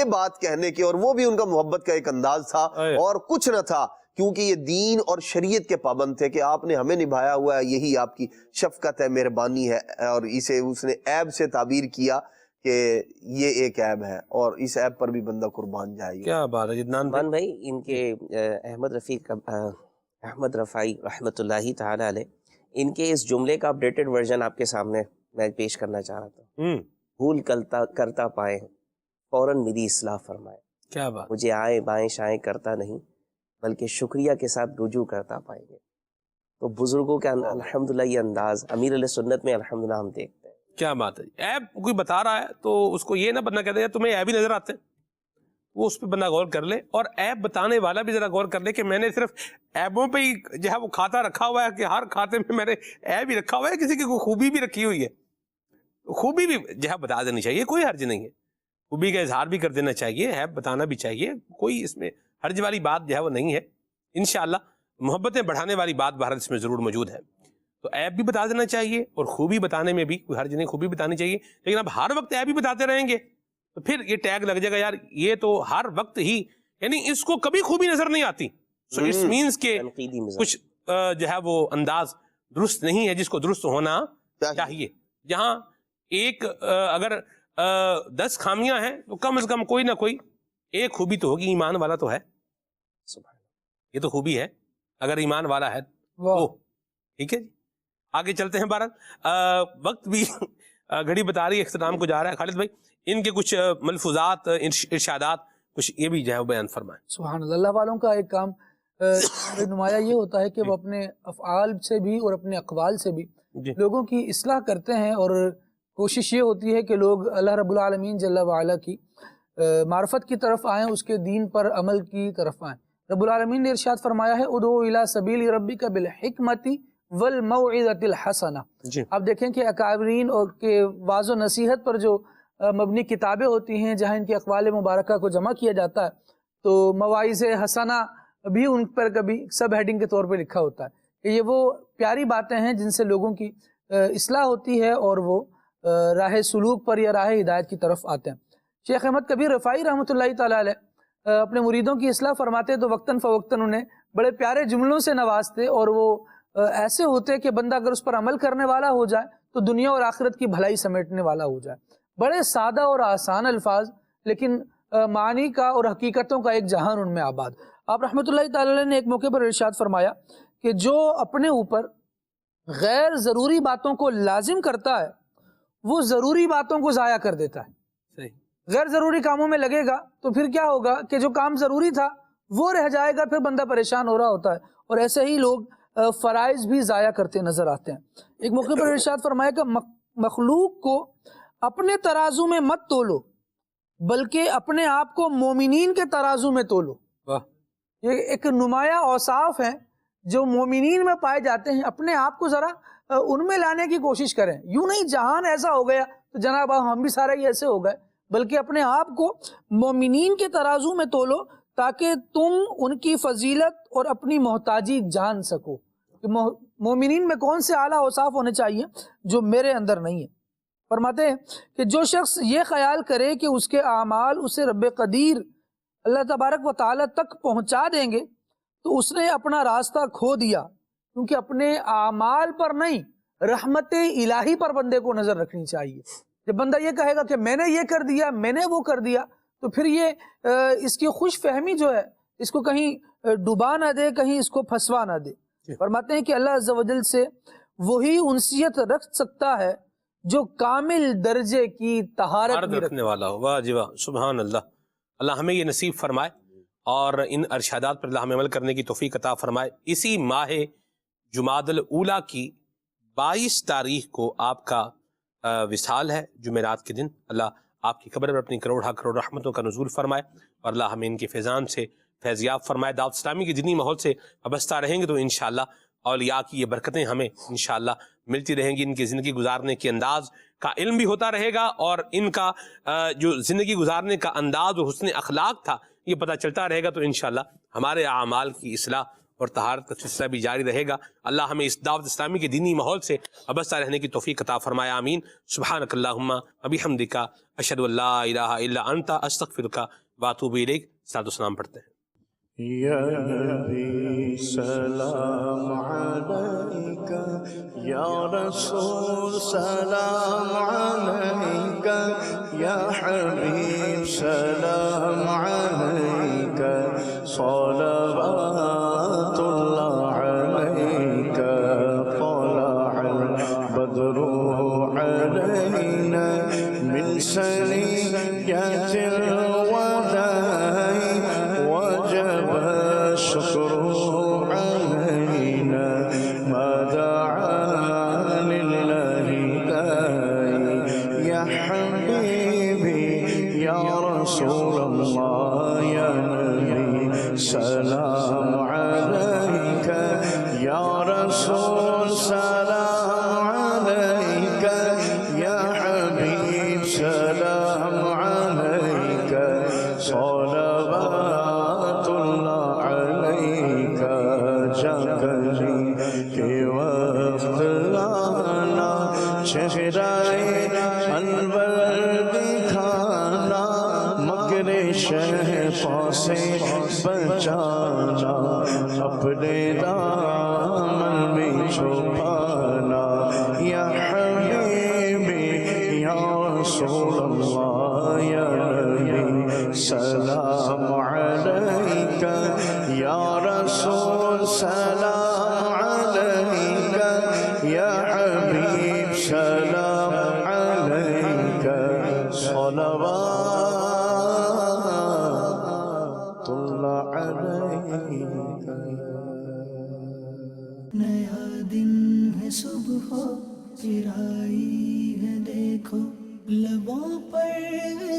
بات کہنے کے، اور وہ بھی ان کا محبت کا ایک انداز تھا اور کچھ نہ تھا، کیونکہ یہ دین اور شریعت کے پابند تھے کہ آپ نے ہمیں نبھایا ہوا ہے، یہی آپ کی شفقت ہے، مہربانی ہے. اور اسے اس نے عیب سے تعبیر کیا کہ یہ ایک عیب ہے، اور اس عیب پر بھی بندہ قربان جائے. کیا بات ہے جدنان بھائی. ان کے احمد رفاعی رحمۃ اللہ تعالی علیہ، ان کے اس جملے کا اپڈیٹڈ ورژن آپ کے سامنے میں پیش کرنا چاہ رہا تھا. بھول کرتا پائے فوراً میری اصلاح فرمائے. کیا بات. مجھے آئیں بائیں شائیں کرتا نہیں بلکہ شکریہ کے ساتھ رجوع کرتا پائیں گے. تو بزرگوں کے الحمدللہ یہ انداز امیر علیہ سنت میں الحمدللہ ہم دیکھتے ہیں. کیا بات ہے. عیب کوئی بتا رہا ہے تو اس کو یہ نہ بندہ کہتا ہے تمہیں عیب ہی نظر آتے ہیں، وہ اس پہ بندہ غور کر لے. اور عیب بتانے والا بھی ذرا غور کر لے کہ میں نے صرف عیبوں پہ ہی جو ہے وہ کھاتا رکھا ہوا ہے کہ ہر کھاتے میں میں نے عیب ہی رکھا ہوا ہے، کسی کی کوئی خوبی بھی رکھی ہوئی ہے. خوبی بھی جو ہے بتا دینی چاہیے، کوئی حرج نہیں ہے. خوبی کا اظہار بھی کر دینا چاہیے، عیب بتانا بھی چاہیے، کوئی اس میں حرج والی بات جو ہے وہ نہیں ہے. انشاءاللہ محبتیں بڑھانے والی بات بہرحال اس میں ضرور موجود ہے. تو عیب بھی بتا دینا چاہیے اور خوبی بتانے میں بھی کوئی حرج نہیں، خوبی بتانی چاہیے. لیکن اب ہر وقت عیب ہی بتاتے رہیں گے تو پھر یہ ٹیگ لگ جائے گا یار یہ تو ہر وقت ہی، یعنی اس کو کبھی خوبی نظر نہیں آتی. سو اٹ مینس کہ کچھ جو ہے وہ انداز درست نہیں ہے جس کو درست ہونا چاہیے. جہاں ایک اگر 10 خامیاں ہیں تو کم از کم کوئی نہ کوئی ایک خوبی تو ہوگی. ایمان والا تو ہے، یہ تو خوبی ہے اگر ایمان والا ہے تو. ٹھیک ہے جی، آگے چلتے ہیں. بہرحال وقت بھی گھڑی بتا رہی ہے اختتام کو جا رہا ہے. خالد بھائی ان کے کچھ ملفوظات ارشادات کچھ یہ بھی جو ہے بیان فرمائیں. سبحان اللہ. اللہ والوں کا ایک کام نمایاں یہ ہوتا ہے کہ وہ اپنے افعال سے بھی اور اپنے اقوال سے بھی لوگوں کی اصلاح کرتے ہیں، اور کوشش یہ ہوتی ہے کہ لوگ اللہ رب العالمین جل وعلا کی معرفت کی طرف آئیں، اس کے دین پر عمل کی طرف آئیں. رب العالمین نے ارشاد فرمایا ہے ادعو الی سبیل ربک بالحکمت والموعظۃ الحسنہ. آپ دیکھیں کہ اکابرین اور کے واعظ و نصیحت پر جو مبنی کتابیں ہوتی ہیں جہاں ان کی اقوال مبارکہ کو جمع کیا جاتا ہے تو مواعظ حسنہ بھی ان پر کبھی سب ہیڈنگ کے طور پہ لکھا ہوتا ہے کہ یہ وہ پیاری باتیں ہیں جن سے لوگوں کی اصلاح ہوتی ہے اور وہ راہ سلوک پر یا راہ ہدایت کی طرف آتے ہیں. شیخ احمد کبیر رفاعی رحمۃ اللہ تعالی علیہ اپنے مریدوں کی اصلاح فرماتے تو وقتاً فوقتاً انہیں بڑے پیارے جملوں سے نوازتے، اور وہ ایسے ہوتے کہ بندہ اگر اس پر عمل کرنے والا ہو جائے تو دنیا اور آخرت کی بھلائی سمیٹنے والا ہو جائے. بڑے سادہ اور آسان الفاظ لیکن معنی کا اور حقیقتوں کا ایک جہان ان میں آباد. آپ رحمۃ اللہ تعالی علیہ نے ایک موقع پر ارشاد فرمایا کہ جو اپنے اوپر غیر ضروری باتوں کو لازم کرتا ہے وہ ضروری باتوں کو ضائع کر دیتا ہے. غیر ضروری کاموں میں لگے گا تو پھر کیا ہوگا کہ جو کام ضروری تھا وہ رہ جائے گا، پھر بندہ پریشان ہو رہا ہوتا ہے. اور ایسے ہی لوگ فرائض بھی ضائع کرتے نظر آتے ہیں. ایک موقع پر ارشاد فرمایا کہ مخلوق کو اپنے ترازو میں مت تولو بلکہ اپنے آپ کو مومنین کے ترازو میں تولو. یہ ایک نمایاں اوصاف ہیں جو مومنین میں پائے جاتے ہیں. اپنے آپ کو ذرا ان میں لانے کی کوشش کریں. یوں نہیں جہان ایسا ہو گیا تو جناب ہم بھی سارے ہی ایسے ہو گئے، بلکہ اپنے آپ کو مومنین کے ترازو میں تولو تاکہ تم ان کی فضیلت اور اپنی محتاجی جان سکو کہ مومنین میں کون سے اعلیٰ اوصاف ہونے چاہیے جو میرے اندر نہیں ہے. فرماتے ہیں کہ جو شخص یہ خیال کرے کہ اس کے اعمال اسے رب قدیر اللہ تبارک و تعالی تک پہنچا دیں گے تو اس نے اپنا راستہ کھو دیا، کیونکہ اپنے اعمال پر نہیں رحمت الہی پر بندے کو نظر رکھنی چاہیے. جب بندہ یہ کہے گا کہ میں نے یہ کر دیا، میں نے وہ کر دیا، تو پھر یہ اس کی خوش فہمی جو ہے اس کو کہیں ڈبا نہ دے، کہیں اس کو پھنسوا نہ دے. فرماتے ہیں کہ اللہ عز و جل سے وہی انسیت رکھ سکتا ہے جو کامل درجے کی طہارت بھی رکھنے والا ہو. واہ جی واہ، سبحان اللہ. اللہ ہمیں یہ نصیب فرمائے اور ان ارشادات پر اللہ ہمیں عمل کرنے کی توفیق عطا فرمائے. اسی ماہ جمادی الاولیٰ کی 22 تاریخ کو آپ کا وصال ہے، جمعرات کے دن. اللہ آپ کی قبر پر اپنی کروڑ رحمتوں کا نزول فرمائے اور اللہ ہمیں ان کے فیضان سے فیضیاب فرمائے. دعوت اسلامی کے دینی ماحول سے وابستہ رہیں گے تو انشاءاللہ اولیاء کی یہ برکتیں ہمیں انشاءاللہ ملتی رہیں گی. ان کی زندگی گزارنے کے انداز کا علم بھی ہوتا رہے گا اور ان کا جو زندگی گزارنے کا انداز و حسن اخلاق تھا یہ پتہ چلتا رہے گا. تو انشاءاللہ ہمارے اعمال کی اصلاح اور طہارت کا سلسلہ بھی جاری رہے گا. اللہ ہمیں اس دعوت اسلامی کے دینی ماحول سے وابستہ رہنے کی توفیق عطا فرمائے. آمین. سبحانک اللہم وبحمدک اشہد ان لا الہ الا انت استغفرک واتوب الیک. صلاۃ و سلام پڑھتے ہیں. یا نبی سلام علیکہ، یا رسول سلام علیکہ، یا حبیب سلام علیکہ، صلوات اللہ علیکہ، طلع البدر علینا من ثنیۃ الوداع الشكر علينا ما دعا لله داعي. يا حبيبي يا رسول الله يا نبي سلام عليك، يا رسول سلام عليك، يا حبيب سلام عليك، صلوات اللہ علیکہ. چہرائے انور دکھانا، مگر شیطان سے بچانا، اپنے دامن میں چھپانا، یا حبیبی یا رسول اللہ یا نبی سلام علیکہ، یا رسول سلام علیکہ، یا حبیب سلام علیکہ، صلوات اللہ علیکہ۔ نیا دن ہے صبح چرائی ہے دیکھو، لبوں پر